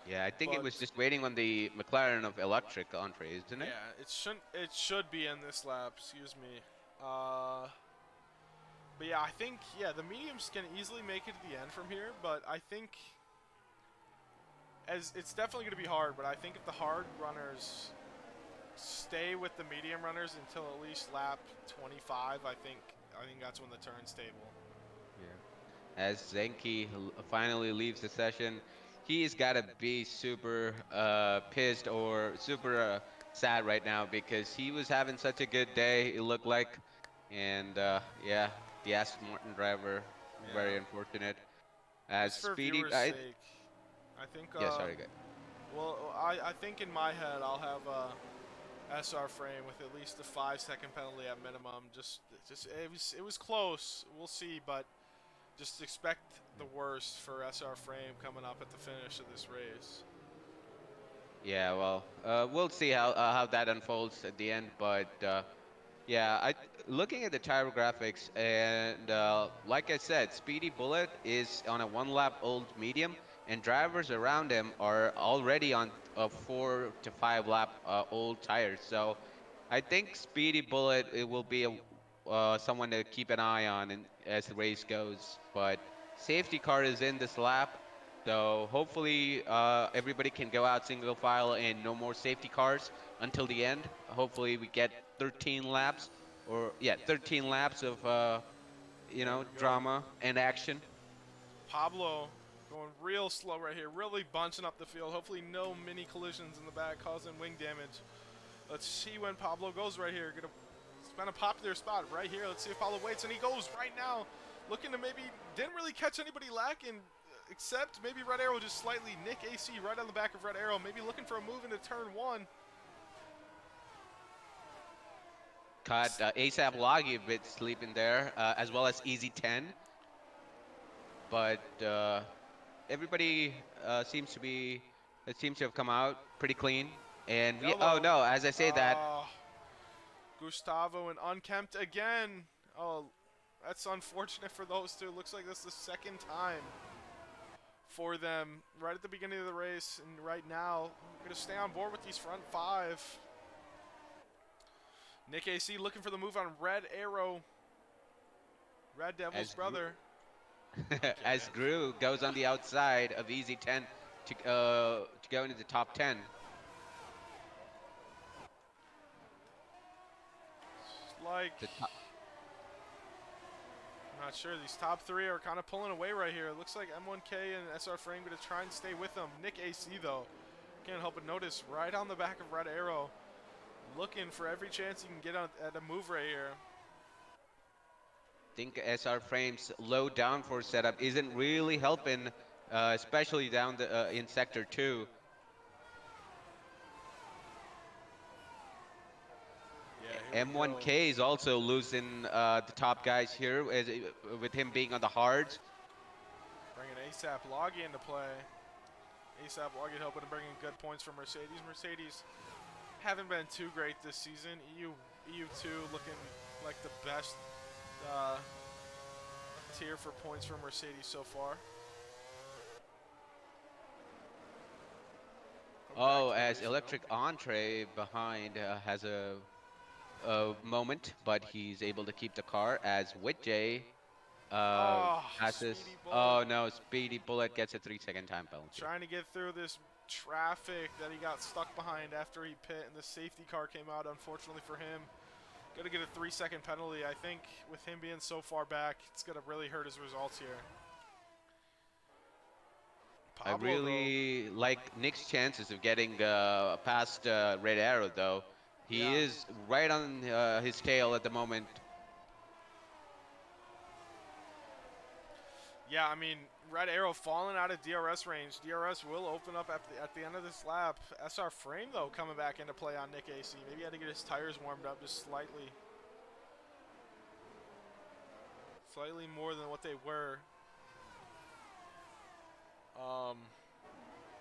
Yeah, I think it But was just waiting on the McLaren of electric entree, isn't it? yeah, it should be in this lap. Excuse me. Uh, but yeah, I think the mediums can easily make it to the end from here. But I think as it's definitely going to be hard. But I think if the hard runners stay with the medium runners until at least lap 25, I think that's when the turn's table. Yeah. As Zenki finally leaves the session, he's got to be super pissed or super sad right now because he was having such a good day, it looked like. And yeah, the Aston Martin driver, very Yeah. unfortunate. As Just for Speedy, viewers' sake, I think yeah, sorry, guys. well, I think in my head I'll have a SR frame with at least a 5-second penalty at minimum. Just it was close. We'll see, but just expect the worst for SR frame coming up at the finish of this race. Yeah, well, we'll see how that unfolds at the end, but yeah, looking at the tire graphics and like I said, Speedy Bullet is on a 1 lap old medium, and drivers around him are already on a 4 to 5 lap old tires. So I think Speedy Bullet it will be someone to keep an eye on as the race goes. But safety car is in this lap, so hopefully everybody can go out single file and no more safety cars until the end. Hopefully we get 13 laps or yeah, 13 laps of There we go. drama and action. Pablo going real slow right here, really bunching up the field. Hopefully no mini collisions in the back causing wing damage. Let's see when Pablo goes right here. It's been a popular spot right here. Let's see if Pablo waits, and he goes right now. Looking to maybe, didn't really catch anybody lacking, except maybe Red Arrow just slightly. Nick AC right on the back of Red Arrow, maybe looking for a move into turn 1. Caught ASAP Loggy a bit sleeping there, as well as Easy 10. But everybody seems to have come out pretty clean. And oh Yellow. no, as I say that, Gustavo and unkempt again. Oh, that's unfortunate for those two. Looks like this is the second time for them right at the beginning of the race. And right now, we're going to stay on board with these front 5. Nick AC looking for the move on Red Arrow. Red Devil's as brother. as Gru goes on the outside of Easy 10 to go into the top 10. Like, The top, I'm not sure. These top 3 are kind of pulling away right here. It looks like M1K and SR Frame going to try and stay with them. Nick AC, though, can't help but notice right on the back of Red Arrow. Looking for every chance he can get at a move right here. think SR Frames low downforce setup isn't really helping, especially down in sector 2. Yeah, There we go. M1K is also losing the top guys here with him being on the hards. Bringing ASAP Loggy into play. ASAP Loggy helping to bring in good points for Mercedes. Mercedes haven't been too great this season. EU2 looking like the best uh, tier for points for Mercedes so far. Coming back Oh, to the as race wheel. Electric Entree behind has a moment, but he's able to keep the car as Witjay Oh, passes. Speedy Bullet. Oh no, Speedy Bullet gets a 3-second time penalty. Trying to get through this traffic that he got stuck behind after he pit and the safety car came out, unfortunately for him. Gonna get a 3-second penalty. I think with him being so far back, it's gonna really hurt his results here. I Pablo, though. really like Nick's chances of getting past Red Arrow, though. He Yeah. is right on his tail at the moment. Yeah, I mean, Red Arrow falling out of DRS range. DRS will open up at the end of this lap. SR Frame, though, coming back into play on Nick AC. Maybe he had to get his tires warmed up just slightly. Slightly more than what they were. Um,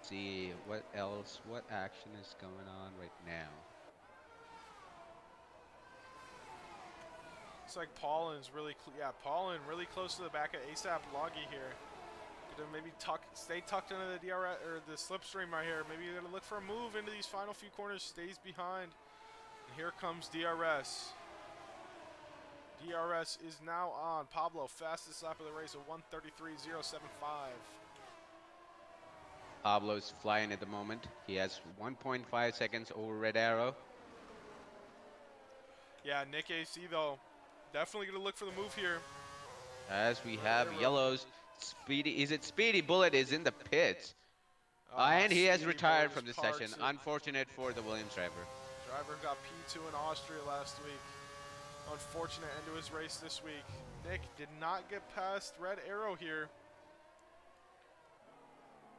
See what else, what action is going on right now. Looks like Paulin's really, Paulin really close to the back of ASAP Loggy here. Gonna maybe stay tucked into the DRS or the slipstream right here. Maybe you're gonna look for a move into these final few corners. Stays behind. And here comes DRS. DRS is now on. Pablo, fastest lap of the race, a 1:33.075. Pablo's flying at the moment. He has 1.5 seconds over Red Arrow. Yeah, Nick AC though, definitely gonna look for the move here. As we Red have Arrow. yellows, Speedy Bullet is in the pits. Ah, And he has Speedy Bullet retired from just the session. parks it. Unfortunate for the Williams driver. Driver got P2 in Austria last week. Unfortunate end to his race this week. Nick did not get past Red Arrow here.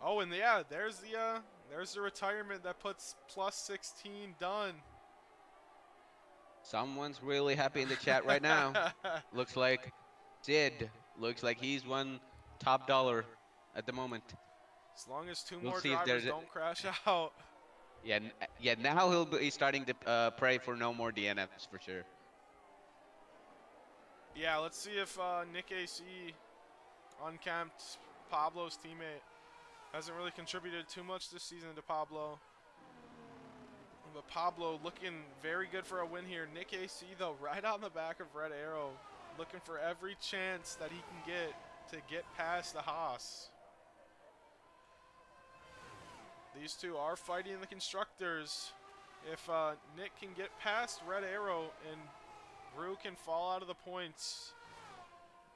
Oh, and yeah, there's the retirement that puts plus 16 done. Someone's really happy in the chat right now. Looks like Sid. Looks like he's won top dollar at the moment. As long as two We'll more see if drivers there's don't crash out. yeah, yeah. Now he'll be starting to pray for no more DNFs for sure. Yeah, let's see if Nick AC, uncamped Pablo's teammate, hasn't really contributed too much this season to Pablo. But Pablo looking very good for a win here. Nick AC, though, right on the back of Red Arrow, looking for every chance that he can get to get past the Haas. These two are fighting the constructors. If Nick can get past Red Arrow and Rue can fall out of the points,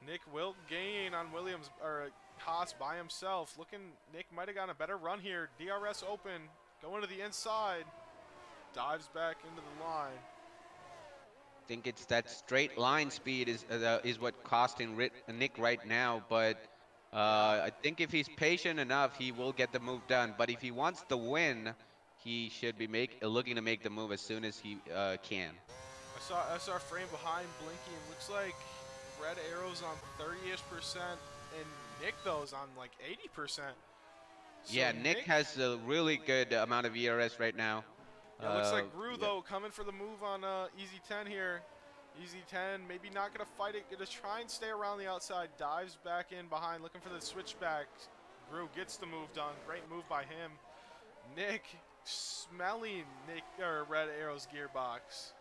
Nick will gain on Williams or Haas by himself. Nick might have gotten a better run here. DRS open, going to the inside, dives back into the line. Think it's that straight line speed is what costing Nick right now. But Yeah. I think if he's patient enough, he will get the move done. But if he wants the win, he should be looking to make the move as soon as he can. I saw SR Frame behind blinking. Looks like Red Arrow's on 30-ish% and Nick though is on like 80%. So Yeah, Nick has a really good amount of ERS right now. yeah, looks like Rue Yeah. though coming for the move on Easy 10 here. Easy 10, maybe not gonna fight it, gonna try and stay around the outside, dives back in behind, looking for the switchback. Rue gets the move done, great move by him. Nick smelling Red Arrow's gearbox.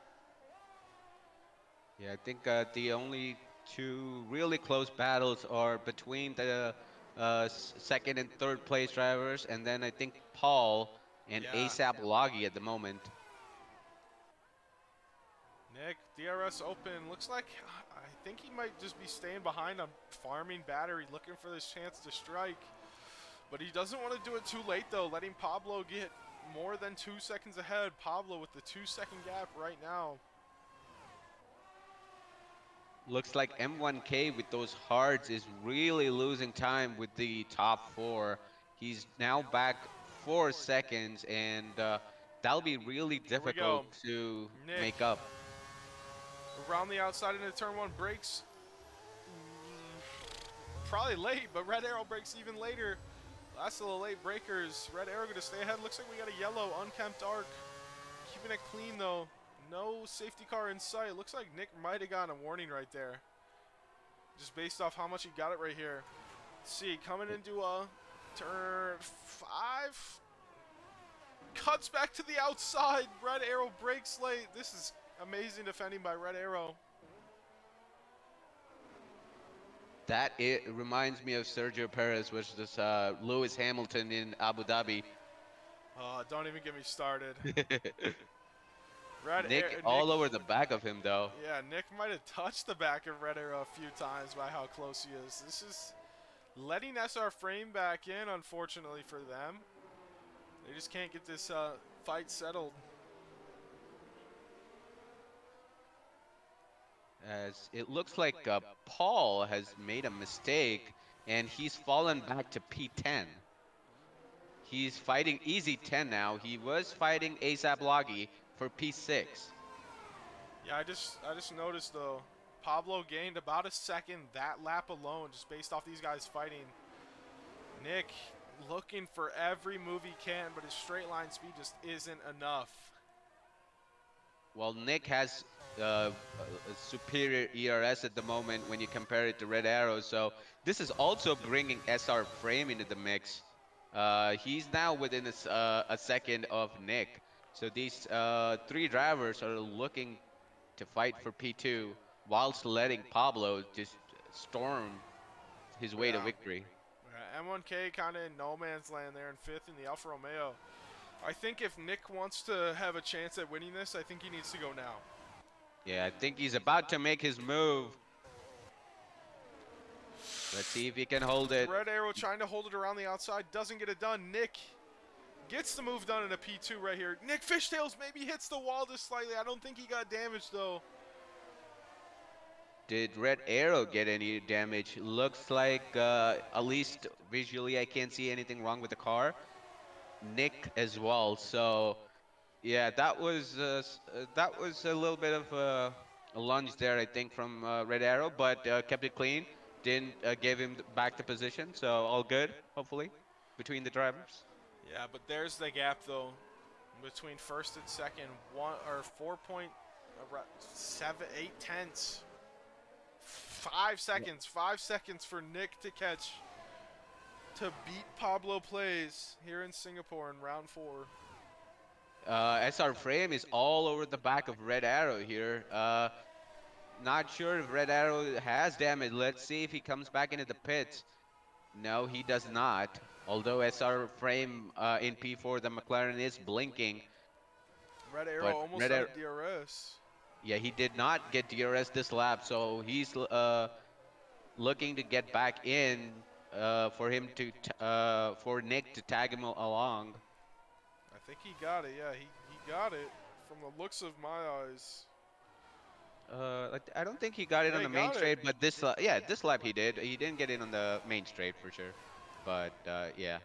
Yeah, I think the only two really close battles are between the second and third place drivers, and then I think Paul and Yeah. ASAP Loggy at the moment. Nick, DRS open. Looks like I think he might just be staying behind on farming battery, looking for this chance to strike. But he doesn't want to do it too late, though, letting Pablo get more than 2 seconds ahead. Pablo with the 2-second gap right now. Looks like M1K with those hards is really losing time with the top four. He's now back 4 seconds, and that'll be really Here we go. difficult to Nick make up. Around the outside into turn one, brakes. Probably late, but Red Arrow breaks even later. Last of the late breakers. Red Arrow gonna stay ahead. Looks like we got a yellow, unkempt arc. Keeping it clean though. No safety car in sight. Looks like Nick might have gotten a warning right there. Just based off how much he got it right here. Let's see, coming into turn 5. Cuts back to the outside. Red Arrow breaks late. This is amazing defending by Red Arrow. That it reminds me of Sergio Perez versus Lewis Hamilton in Abu Dhabi. Don't even get me started. Nick Nick, all over the back of him though. yeah, Nick might have touched the back of Red Arrow a few times by how close he is. This is letting SR Frame back in, unfortunately for them. They just can't get this fight settled. As it looks like Paul has made a mistake and he's fallen back to P10. He's fighting Easy 10 now. He was fighting ASAP Loggy for P6. Yeah, I just noticed though, Pablo gained about a second that lap alone just based off these guys fighting. Nick looking for every move he can, but his straight line speed just isn't enough. Well, Nick has a superior ERS at the moment when you compare it to Red Arrow, so this is also bringing SR Frame into the mix. He's now within a second of Nick. So these three drivers are looking to fight for P2 whilst letting Pablo just storm his way to Yeah. victory. M1K kind of in no man's land there in 5th in the Alfa Romeo. I think if Nick wants to have a chance at winning this, I think he needs to go now. Yeah, I think he's about to make his move. Let's see if he can hold it. Red Arrow trying to hold it around the outside, doesn't get it done. Nick gets the move done in a P2 right here. Nick Fishtails maybe hits the wall just slightly. I don't think he got damaged though. Did Red Arrow get any damage? Looks like, at least visually, I can't see anything wrong with the car. Nick as well. So yeah, that was a little bit of a lunge there, I think, from Red Arrow, but kept it clean. Didn't give him back the position, so all good, hopefully, between the drivers. Yeah, but there's the gap though between first and second. 4.78 tenths. 5 seconds. 5 seconds for Nick to catch to beat Pablo Plays here in Singapore in round 4. SR Frame is all over the back of Red Arrow here. Not sure if Red Arrow has damage. Let's see if he comes back into the pits. No, he does not. Although SR Frame in P4, the McLaren is blinking. Red Arrow But almost Red out Arrow, of DRS. yeah, he did not get DRS this lap, so he's looking to get back in for him to for Nick to tag him along. I think he got it. Yeah, he got it from the looks of my eyes. I don't think he got it Yeah, on he the main got it. straight, but this yeah, this lap he did. He didn't get it on the main straight for sure. But yeah.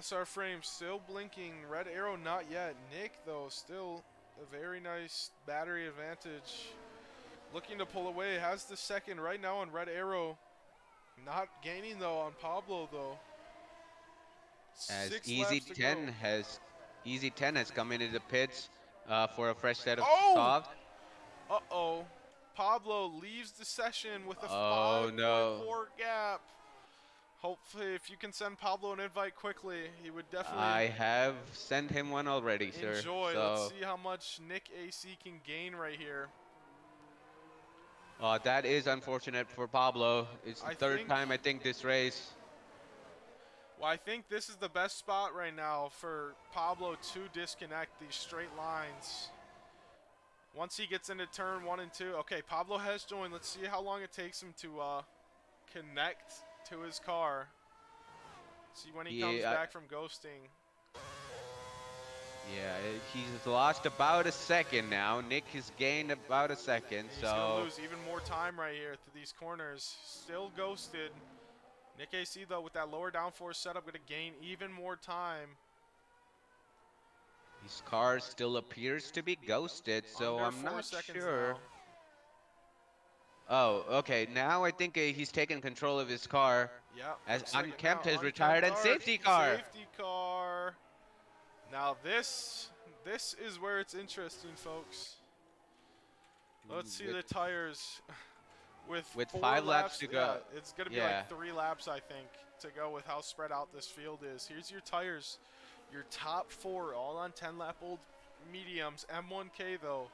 SR Frame still blinking. Red Arrow not yet. Nick, though, still a very nice battery advantage. Looking to pull away. Has the second right now on Red Arrow. Not gaining, though, on Pablo, though. As 6 laps to go. Easy 10 has come into the pits for a fresh set of Oh! softs. Uh-oh. Pablo leaves the session with a Oh no. 5.4 gap. Hopefully, if you can send Pablo an invite quickly, he would I definitely have sent him one already, sir. enjoy. Let's So see how much Nick AC can gain right here. that is unfortunate for Pablo. It's the I third think, time I think this race. well, I think this is the best spot right now for Pablo to disconnect these straight lines. Once he gets into turn 1 and 2. Okay, Pablo has joined. Let's see how long it takes him to connect to his car. See when he comes back from ghosting. Yeah, he's lost about a second now. Nick has gained about a second, He's going to so lose even more time right here through these corners. Still ghosted. Nick AC, though, with that lower downforce setup, going to gain even more time. His car still appears to be ghosted, so Under I'm 4 not seconds now. sure. Oh, okay. Now I think he's taken control of his car Yep, as looks like it now. Unkempt has retired Unkempt and art, safety car. safety car. Now this is where it's interesting, folks. Let's see With the tires with with 4 5 laps laps. to Yeah, go. it's gonna be like Yeah. 3 laps, I think, to go with how spread out this field is. Here's your tires, your top 4, all on 10-lap-old mediums. M1K though,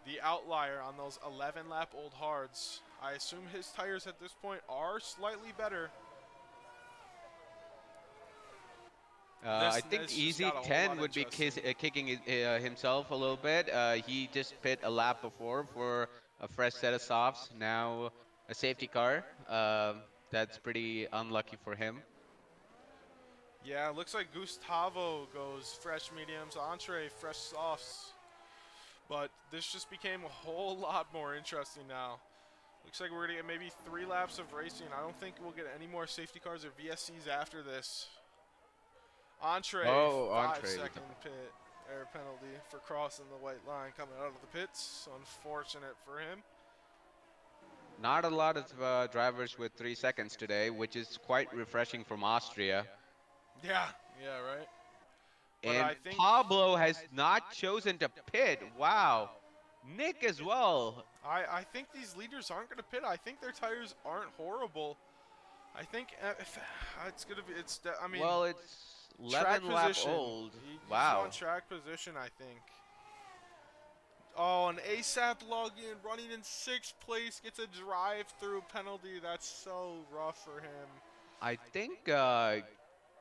the outlier on those 11-lap-old hards. I assume his tires at this point are slightly better. I think This just easy got a whole 10 lot would be interesting. kicking himself a little bit. He just pit a lap before for a fresh set of softs. Now a safety car. That's pretty unlucky for him. Yeah, looks like Gustavo goes fresh mediums, Entree fresh softs. But this just became a whole lot more interesting now. Looks like we're going to get maybe 3 laps of racing. I don't think we'll get any more safety cars or VSCs after this. Entree, Oh, five entree with the second pit air penalty for crossing the white line coming out of the pits. Unfortunate for him. not a lot of drivers with 3 seconds today, which is quite refreshing from Austria. Yeah, yeah, right. But And I think Pablo has not chosen to pit. Wow. Nick as well. I think these leaders aren't going to pit. I think their tires aren't horrible. I think it's gonna be. I mean, Well, it's track 11 lap position. old. You just Wow. want track position, I think. Oh, an ASAP login running in 6th place gets a drive-through penalty. That's so rough for him. I think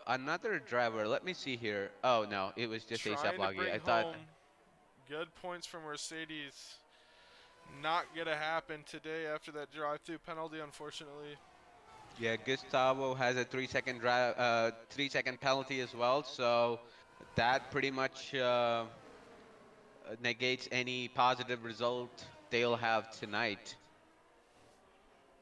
another driver. Let me see here. Oh no, it was just ASAP Trying to Loggy. bring I thought, home good points from Mercedes. Not gonna happen today after that drive-through penalty, unfortunately. yeah, Gustavo has a 3 second 3 second penalty as well. So that pretty much negates any positive result they'll have tonight.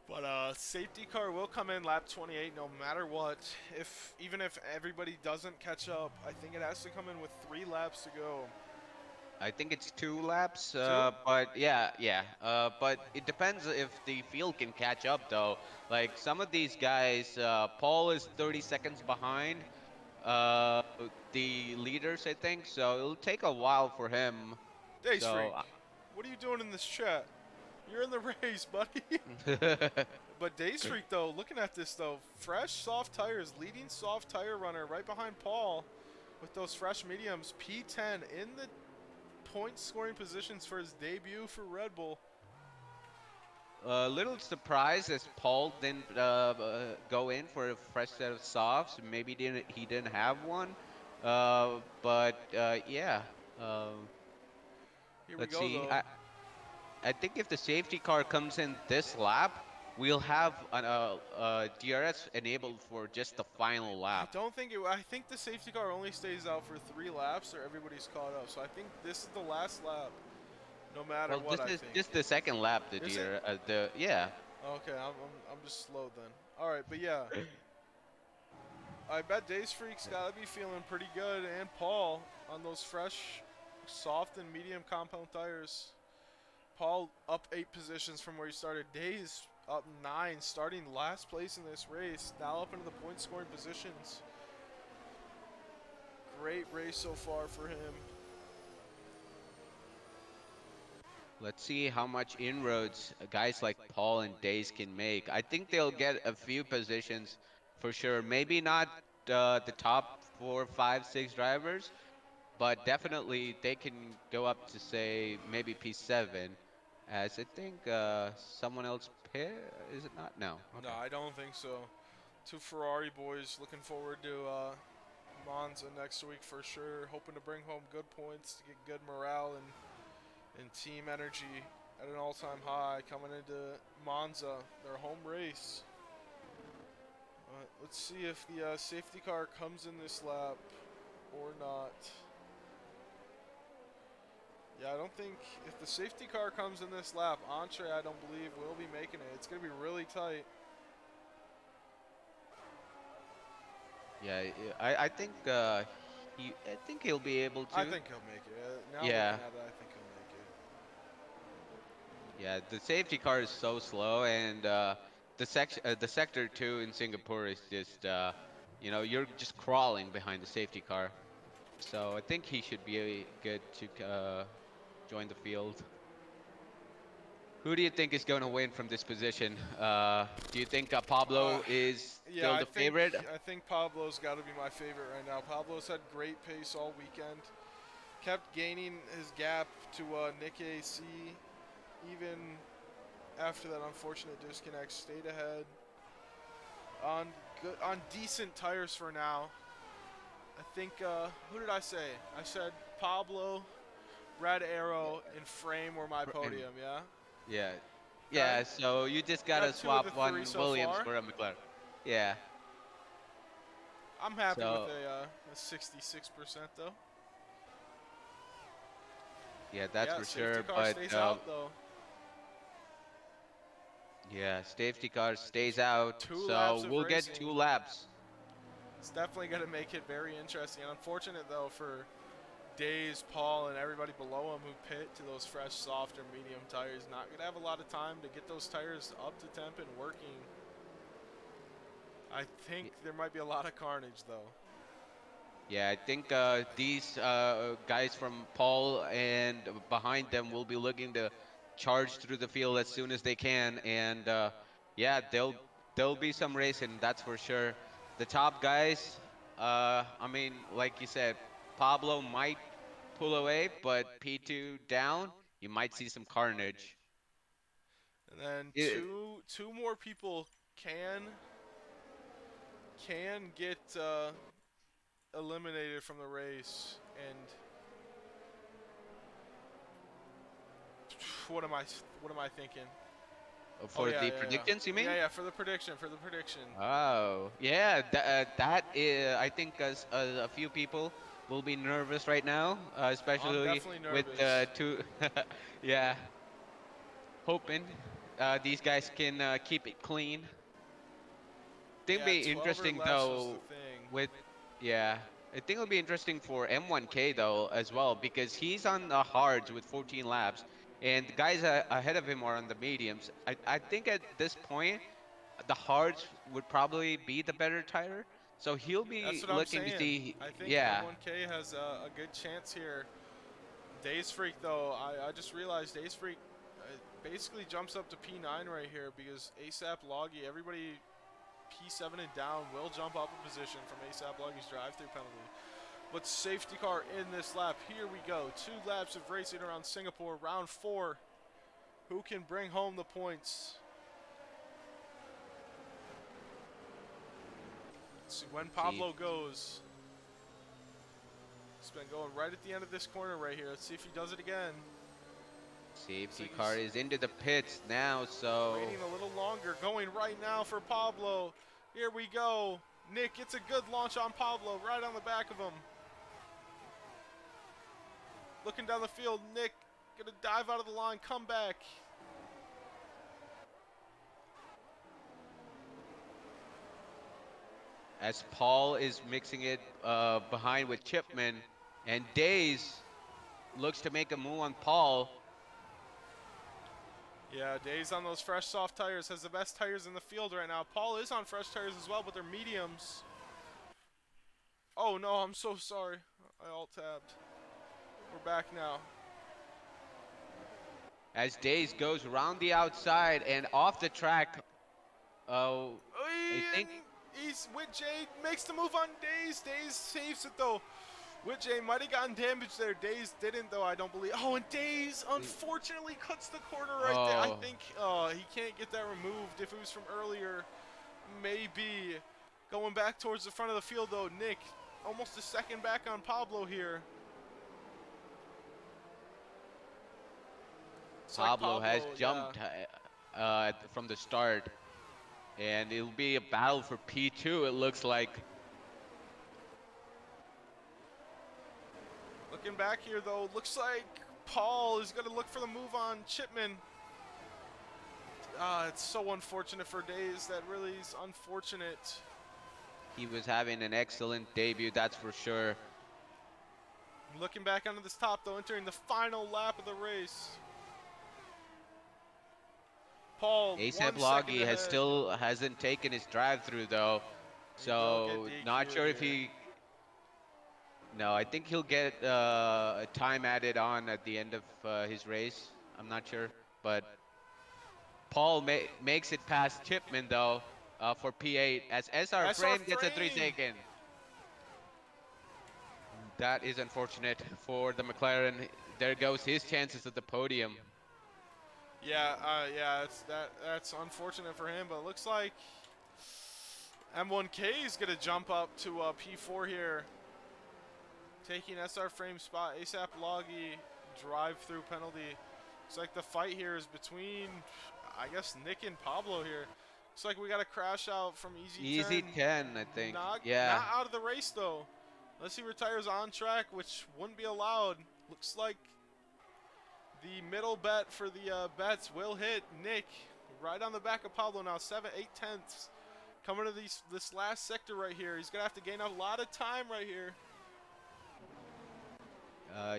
But safety car will come in lap 28 no matter what. If even if everybody doesn't catch up, I think it has to come in with 3 laps to go. I think it's 2 laps, 2? but yeah, yeah. But it depends if the field can catch up, though. Like some of these guys, Paul is 30 seconds behind uh, the leaders, I think. So it'll take a while for him. Days So Freak, what are you doing in this chat? You're in the race, buddy. But Days Freak, though, looking at this, though, fresh soft tires, leading soft tire runner right behind Paul with those fresh mediums. P10 in the point scoring positions for his debut for Red Bull. a little surprised as Paul didn't go in for a fresh set of softs. Maybe he didn't have one. But yeah. Um, Here we let's go, see. though. I think if the safety car comes in this lap, we'll have an DRS enabled for just the final I lap. don't think it. I think the safety car only stays out for 3 laps, or everybody's caught up. So I think this is the last lap, no matter Well, what. this I is think. just the second lap. The Is it? the yeah. Okay, I'm just slow then. All right, but yeah, I bet Days Freak's gotta be feeling pretty good, and Paul on those fresh, soft and medium compound tires. Paul up 8 positions from where he started. Days up 9, starting last place in this race. Now up into the point scoring positions. Great race so far for him. Let's see how much inroads guys like Paul and Days can make. I think they'll get a few positions for sure. Maybe not the top 4, 5, 6 drivers, but definitely they can go up to say maybe P7. As I think someone else pair is it not? No. No, Okay. I don't think so. Two Ferrari boys looking forward to Monza next week for sure. Hoping to bring home good points to get good morale and team energy at an all-time high coming into Monza, their home race. Let's see if the safety car comes in this lap or not. Yeah, I don't think if the safety car comes in this lap, Entree I don't believe will be making it. It's going to be really tight. Yeah, I think I think he'll be able I to. think he'll make it. Now looking Yeah, at it, I think he'll make it. yeah. The safety car is so slow, and the sector two in Singapore is just you're just crawling behind the safety car. So I think he should be good to join the field. Who do you think is going to win from this position? Do you think Uh, Pablo is yeah, still the favorite? I think Pablo's got to be my favorite right now. Pablo's had great pace all weekend. Kept gaining his gap to Nick AC, even after that unfortunate disconnect. Stayed ahead on on decent tires for now. I think who did I say? I said Pablo, Red Arrow, and Frame were my And podium. Yeah. yeah, Okay. yeah. So you just gotta Got two of swap the three one so Williams far. for a McLaren. Yeah. I'm happy with So a 66% though. yeah, that's Yeah, for safety sure. car But stays out though. yeah, safety car stays out. 2 laps So of we'll get racing. 2 laps It's definitely going to make it very interesting. Unfortunate though for Days, Paul, and everybody below him who pit to those fresh, soft or medium tires. Not going to have a lot of time to get those tires up to temp and working. I think there might be a lot of carnage though. Yeah, I think these guys from Paul and behind them will be looking to charge through the field as soon as they can, and yeah, there'll be some racing, that's for sure. The top guys, I mean, like you said, Pablo might pull away, but P2 down, you might see some carnage. And then It, two more people can get eliminated from the race. And what am I what am I thinking? Oh for yeah, the yeah, yeah. predictions, you Yeah, mean? yeah, for the prediction. Oh, yeah, that is, I think a few people will be nervous right now, I'm especially definitely with nervous. two, yeah, hoping these guys can keep it clean. Think it'll Yeah, be 12 or interesting less was the though thing. with, yeah, I think it'll be interesting for M1K though as well because he's on the hards with 14 laps and the guys ahead of him are on the mediums. I think at this point the hards would probably be the better tire. So he'll That's be what I'm looking to saying. see, I think yeah, M1K has a good chance here. Days Freak, though, I just realized Days Freak basically jumps up to P9 right here because ASAP Loggy, everybody P7 and down will jump up a position from ASAP Loggy's drive-through penalty. But safety car in this lap. Here we go. 2 laps of racing around Singapore. Round 4. Who can bring home the points? Let's see when see, Pablo goes. He's been going right at the end of this corner right here. Let's see if he does it again. Looks safety like car he's is into the pits now, so waiting a little longer. Going right now for Pablo. Here we go. Nick gets a good launch on Pablo right on the back of him. Looking down the field. Nick gonna dive out of the line. Come back. as Paul is mixing it behind with Chipman and Days looks to make a move on Paul. Yeah, Days on those fresh soft tires. Has the best tires in the field right now. Paul is on fresh tires as well, but they're mediums. Oh no, I'm so sorry. I alt-tabbed. We're back now. As Days goes around the outside and off the track. Oh, I think He's with Jay, makes the move on Days. Days saves it though. With Jay might have gotten damaged there. Days didn't though, I don't believe. Oh, and Days unfortunately cuts the corner right there. I oh, think he can't get that removed. If it was from earlier, maybe. Going back towards the front of the field though, Nick almost a second back on Pablo here. It's like Pablo has Pablo, yeah. jumped from the start, and it'll be a battle for P2. It looks like. Looking back here though, looks like Paul is going to look for the move on Chipman. It's so unfortunate for Days. That really is unfortunate. He was having an excellent debut, that's for sure. Looking back onto this top though, entering the final lap of the race. Paul, ASAP 1 second Logi has ahead. still hasn't taken his drive through though, He will get so not DQ'd sure if here. he. No, I think he'll get a time added on at the end of his race. I'm not sure, but Paul makes it past Chipman though for P8 as SR SR Frame gets a three frame. second. That is unfortunate for the McLaren. There goes his chances at the podium. Yeah, that's unfortunate for him, but it looks like M1K is gonna jump up to P4 here, taking SR frame spot. ASAP Logi drive-through penalty. Looks like the fight here is between, I guess, Nick and Pablo here. Looks like we got a crash out from Easy 10. Easy 10, I think. Not Yeah. out of the race though, unless he retires on track, which wouldn't be allowed. Looks like the middle bet for the bets will hit Nick right on the back of Pablo now, 7/8 coming to this last sector right here. He's gonna have to gain a lot of time right here.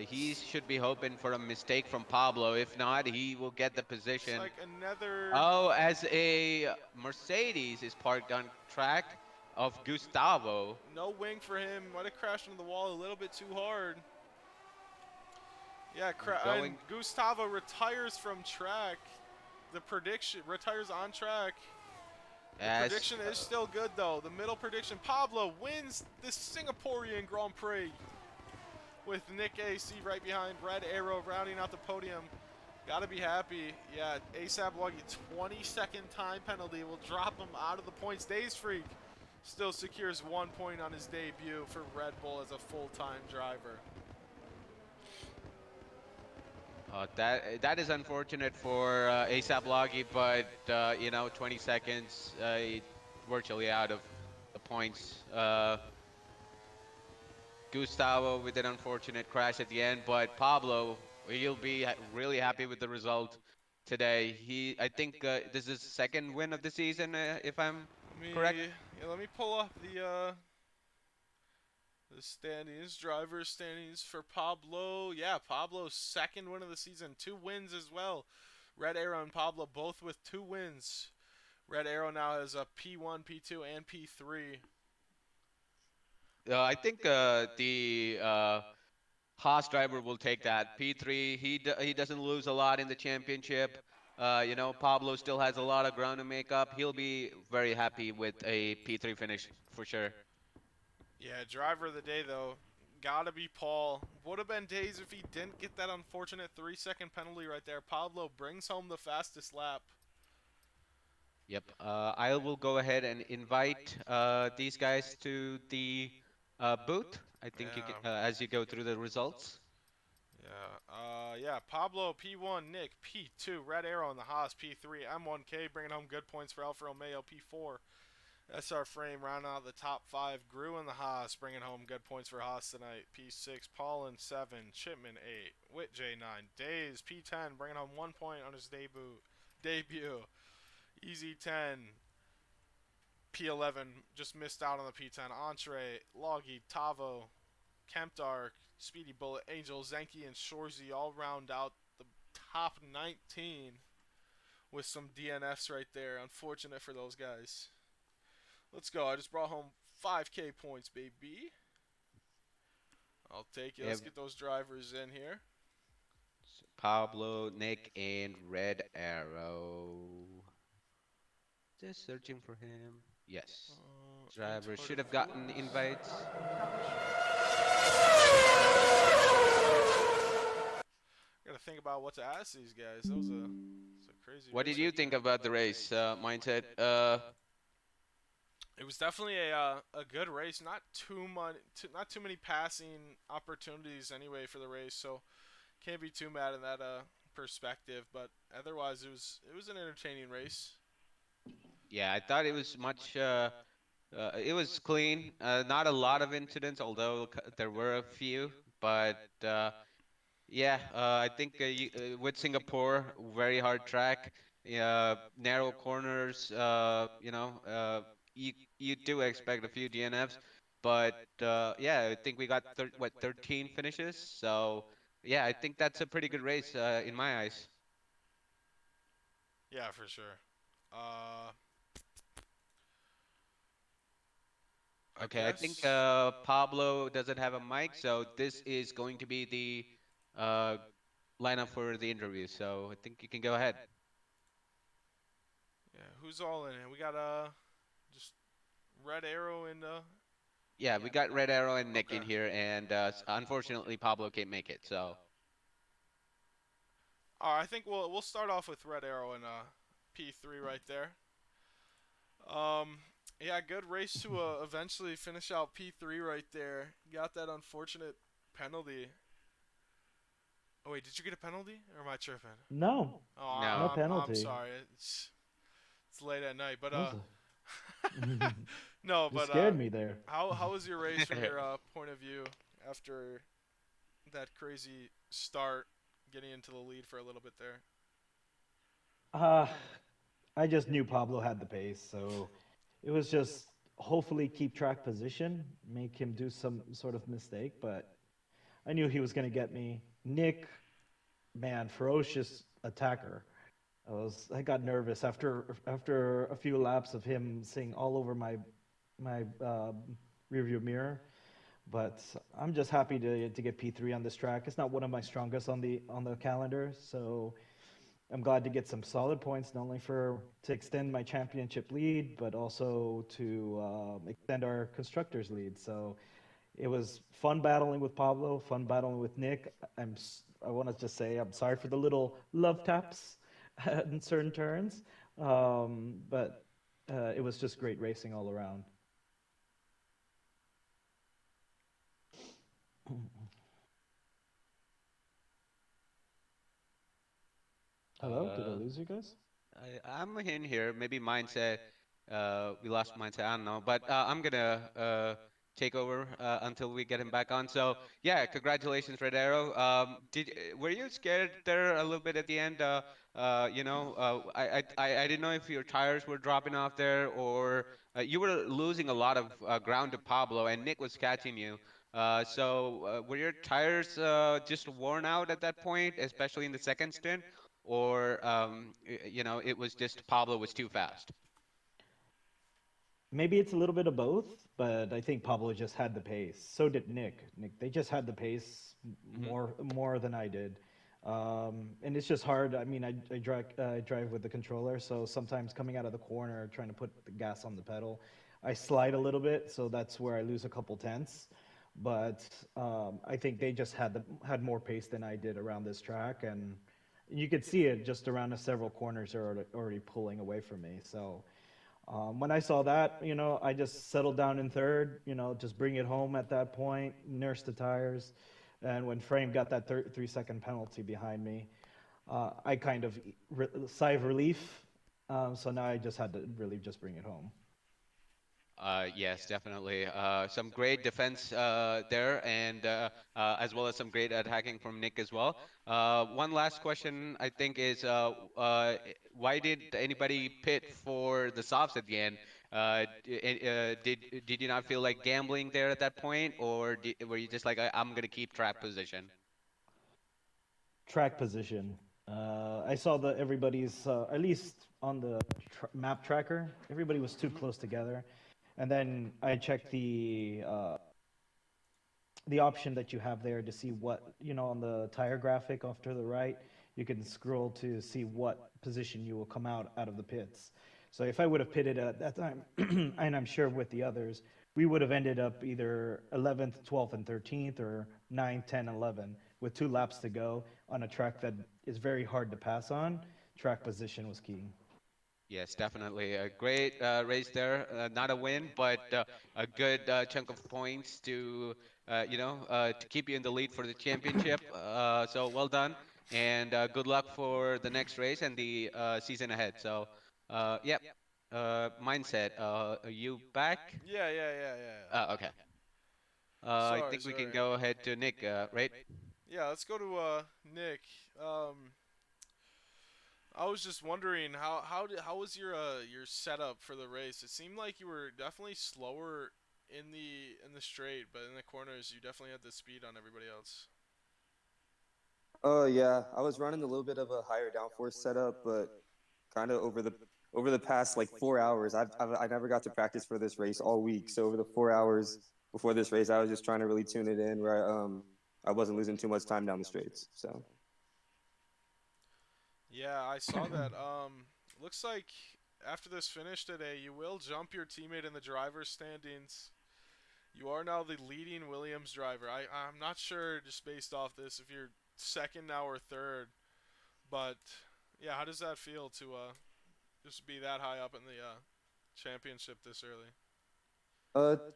He should be hoping for a mistake from Pablo. If not, he will get the It's position. like another Oh, as a Mercedes is parked on track of Gustavo. no wing for him. Might have crashed into the wall a little bit too hard. Yeah, and Going Gustavo retires from track. The prediction retires on track. The as prediction is still good though. The middle prediction: Pablo wins the Singaporean Grand Prix with Nick AC right behind. Red Arrow rounding out the podium. Gotta be happy. Yeah, ASAP Logi 20-second time penalty will drop him out of the points. Days Freak still secures 1 point on his debut for Red Bull as a full-time driver. that is unfortunate for ASAP Logi, but 20 seconds, virtually out of the points. Gustavo with an unfortunate crash at the end, but Pablo, he'll be really happy with the result today. I think this is second win of the season, if I'm correct. Let me pull up the standings, driver standings for Pablo. Yeah, Pablo's second win of the season, 2 wins as well. Red Arrow and Pablo both with 2 wins. Red Arrow now has a P1, P2, and P3. I think the Haas driver will take that P3. He doesn't lose a lot in the championship. Pablo still has a lot of ground to make up. He'll be very happy with a P3 finish for sure. Yeah, driver of the day though, gotta be Paul. Would have been days if he didn't get that unfortunate 3 second penalty right there. Pablo brings home the fastest lap. Yep. I will go ahead and invite these guys to the booth. I think you can, Yeah, as you go through the results. yeah. Pablo P1, Nick P2, Red Arrow in the Haas P3, M1K bringing home good points for Alfa Romeo P4. SR Frame rounding out the top five. Grew in the Haas, bringing home good points for Haas tonight. P6, Paulin 7, Chipman 8, Wit J9, Days P10, bringing home 1 point on his debut. Easy 10, P11 just missed out on the P10. Entree, Logie, Tavo, Kempdark, Speedy Bullet, Angel, Zenki, and Shorzy all round out the top 19 with some DNFs right there. Unfortunate for those guys. Let's go. I just brought home 5K points, baby. I'll take it. Yeah, Let's get those drivers in here. Pablo, Nick, and Red Arrow. Just searching for him. Yes. Driver Import should of have gotten fluids. invites. Gotta think about what to ask these guys. It's a crazy What race did right you think there. about the race, Mindset? It was definitely a good race. Not too many passing opportunities anyway for the race, so can't be too mad in that perspective. But otherwise, it was an entertaining race. Yeah, I thought it was much. It was clean. Not a lot of incidents, although there were a few. But yeah, I think with Singapore, very hard track, narrow corners. You do expect a few DNFs. But yeah, I think we got 13 finishes. So yeah, I think that's a pretty good race in my eyes. Yeah, for sure. Uh, I Okay, I think guess. Pablo doesn't have a mic, so this is going to be the uh, lineup for the interview. So I think you can go ahead. Yeah, who's all in it? We got just Red Arrow and Yeah, we got Red Arrow and Nick okay. in here, and unfortunately Pablo can't make it. So All right, I think we'll start off with Red Arrow and P3 right there. Um, yeah, good race to eventually finish out P3 right there. Got that unfortunate penalty. Oh wait, did you get a penalty or am I tripping? No, Oh, no no. I'm penalty. sorry. It's late at night, but That was a, no, you but scared me there. how was your race from your point of view after that crazy start, getting into the lead for a little bit there? uh, I just knew Pablo had the pace, so it was just hopefully keep track position, make him do some sort of mistake, but I knew he was going to get me. Nick, man, ferocious attacker. I got nervous after a few laps of him sitting all over my rearview mirror. But I'm just happy to get P3 on this track. It's not one of my strongest on the calendar, so I'm glad to get some solid points, not only for to extend my championship lead, but also to extend our constructors lead. So it was fun battling with Pablo, fun battling with Nick. I want to just say I'm sorry for the little love taps in certain turns, but it was just great racing all around. Hello, did I Uh, lose you guys? I'm in here. Maybe mindset. We lost mindset. I don't know, but I'm gonna take over until we get him back on. So yeah, congratulations, Red Arrow. Were you scared there a little bit at the end? I didn't know if your tires were dropping off there or you were losing a lot of ground to Pablo, and Nick was catching you. Were your tires just worn out at that point, especially in the second stint? Or it was just Pablo was too fast. Maybe it's a little bit of both, but I think Pablo just had the pace. So did Nick. Nick, they just had the pace Hmm. more than I did. And it's just hard. I mean, I drive with the controller, so sometimes coming out of the corner, trying to put the gas on the pedal, I slide a little bit, so that's where I lose a couple tenths. But I think they just had more pace than I did around this track, and you could see it just around the several corners are already pulling away from me. So when I saw that, I just settled down in third, just bring it home at that point, nurse the tires. And when Frame got that 3 second penalty behind me, I kind of sigh of relief. So now I just had to really just bring it home. Yes, definitely. Some great defense there, and as well as some great attacking from Nick as well. One last question, I think, is why did anybody pit for the softs at the end? Did you not feel like gambling there at that point, or were you just like, I'm gonna keep track position? Track position. I saw that everybody's, at least on the map tracker, everybody was too Hmm. close together. And then I checked the option that you have there to see what, on the tire graphic off to the right, you can scroll to see what position you will come out of the pits. So if I would have pitted at that time, and I'm sure with the others, we would have ended up either 11th, 12th, and 13th, or 9, 10, 11, with 2 laps to go on a track that is very hard to pass on. Track position was key. Yes, definitely. A great race there. Not a win, but a good chunk of points to keep you in the lead for the championship. So well done, and good luck for the next race and the season ahead. So, yep. Mindset. Are you back? Yeah, yeah, yeah, yeah. Okay. I Sorry, think we can sorry. go ahead to Nick, right? Yeah, let's go to Nick. Um, I was just wondering how was your setup for the race? It seemed like you were definitely slower in the straight, but in the corners you definitely had the speed on everybody else. Oh yeah, I was running a little bit of a higher downforce setup, but kind of over the past like 4 hours, I never got to practice for this race all week. So over the 4 hours before this race, I was just trying to really tune it in where I wasn't losing too much time down the straights. So Yeah, I saw that. Looks like after this finish today, you will jump your teammate in the driver's standings. You are now the leading Williams driver. I'm not sure just based off this if you're second now or third, but yeah, how does that feel to just be that high up in the championship this early?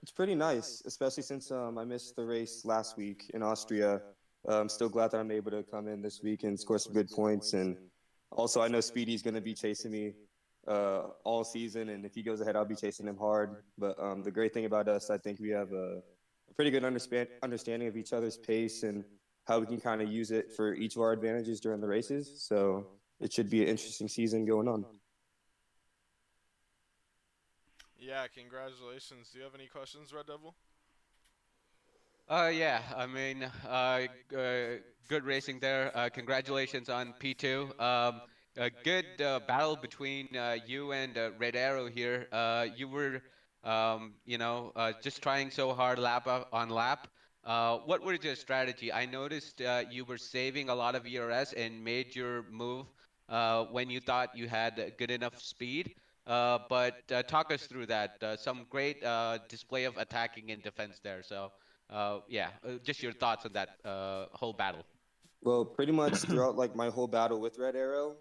it's pretty nice, especially since I missed the race last week in Austria. I'm still glad that I'm able to come in this week and score some good points. And also, I know Speedy's going to be chasing me all season, and if he goes ahead, I'll be chasing him hard. But the great thing about us, I think we have a pretty good understanding of each other's pace and how we can kind of use it for each of our advantages during the races. So it should be an interesting season going on. Yeah, congratulations. Do you have any questions, Red Devil? Yeah, I mean, good racing there. Congratulations on P2. A good battle between you and Red Arrow here. You were, just trying so hard on lap. What was your strategy? I noticed you were saving a lot of ERS and made your move when you thought you had good enough speed. But talk us through that. Some great display of attacking and defense there. So. Yeah, just your thoughts on that whole battle. Well, pretty much throughout like my whole battle with Red Arrow,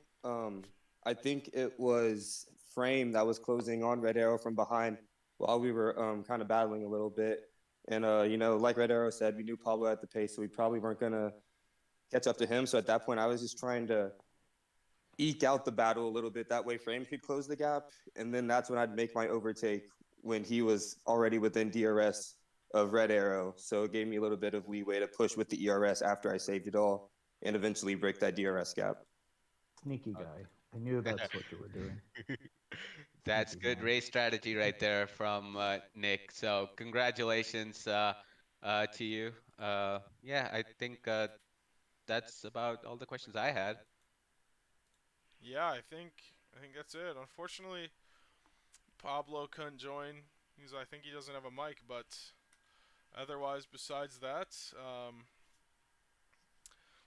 I think it was Frame that was closing on Red Arrow from behind while we were kind of battling a little bit. And like Red Arrow said, we knew Pablo at the pace, so we probably weren't gonna catch up to him. So at that point, I was just trying to eke out the battle a little bit. That way, Frame could close the gap, and then that's when I'd make my overtake when he was already within DRS of Red Arrow. So it gave me a little bit of leeway to push with the ERS after I saved it all and eventually break that DRS gap. Sneaky guy. I knew that's what you were doing. That's Sneaky good man. race strategy right there from Nick. So congratulations to you. Yeah, I think that's about all the questions I had. Yeah, I think that's it. Unfortunately, Pablo couldn't join. I think he doesn't have a mic, but otherwise, besides that,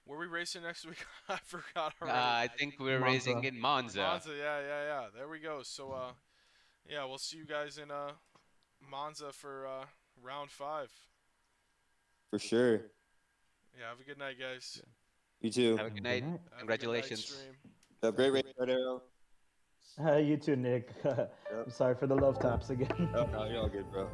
were we racing next week? I forgot already. I think we're racing Monza. in Monza. Monza, yeah. There we go. So, yeah, we'll see you guys in Monza for round five. For sure. Yeah, have a good night, guys. You too. Have a Have good a good night. night. Have a good night Congratulations. stream. Have a great Thank you. race, Red Arrow. You too, Nick. Yep. I'm sorry for the love taps again. Oh, no, you're all good, bro.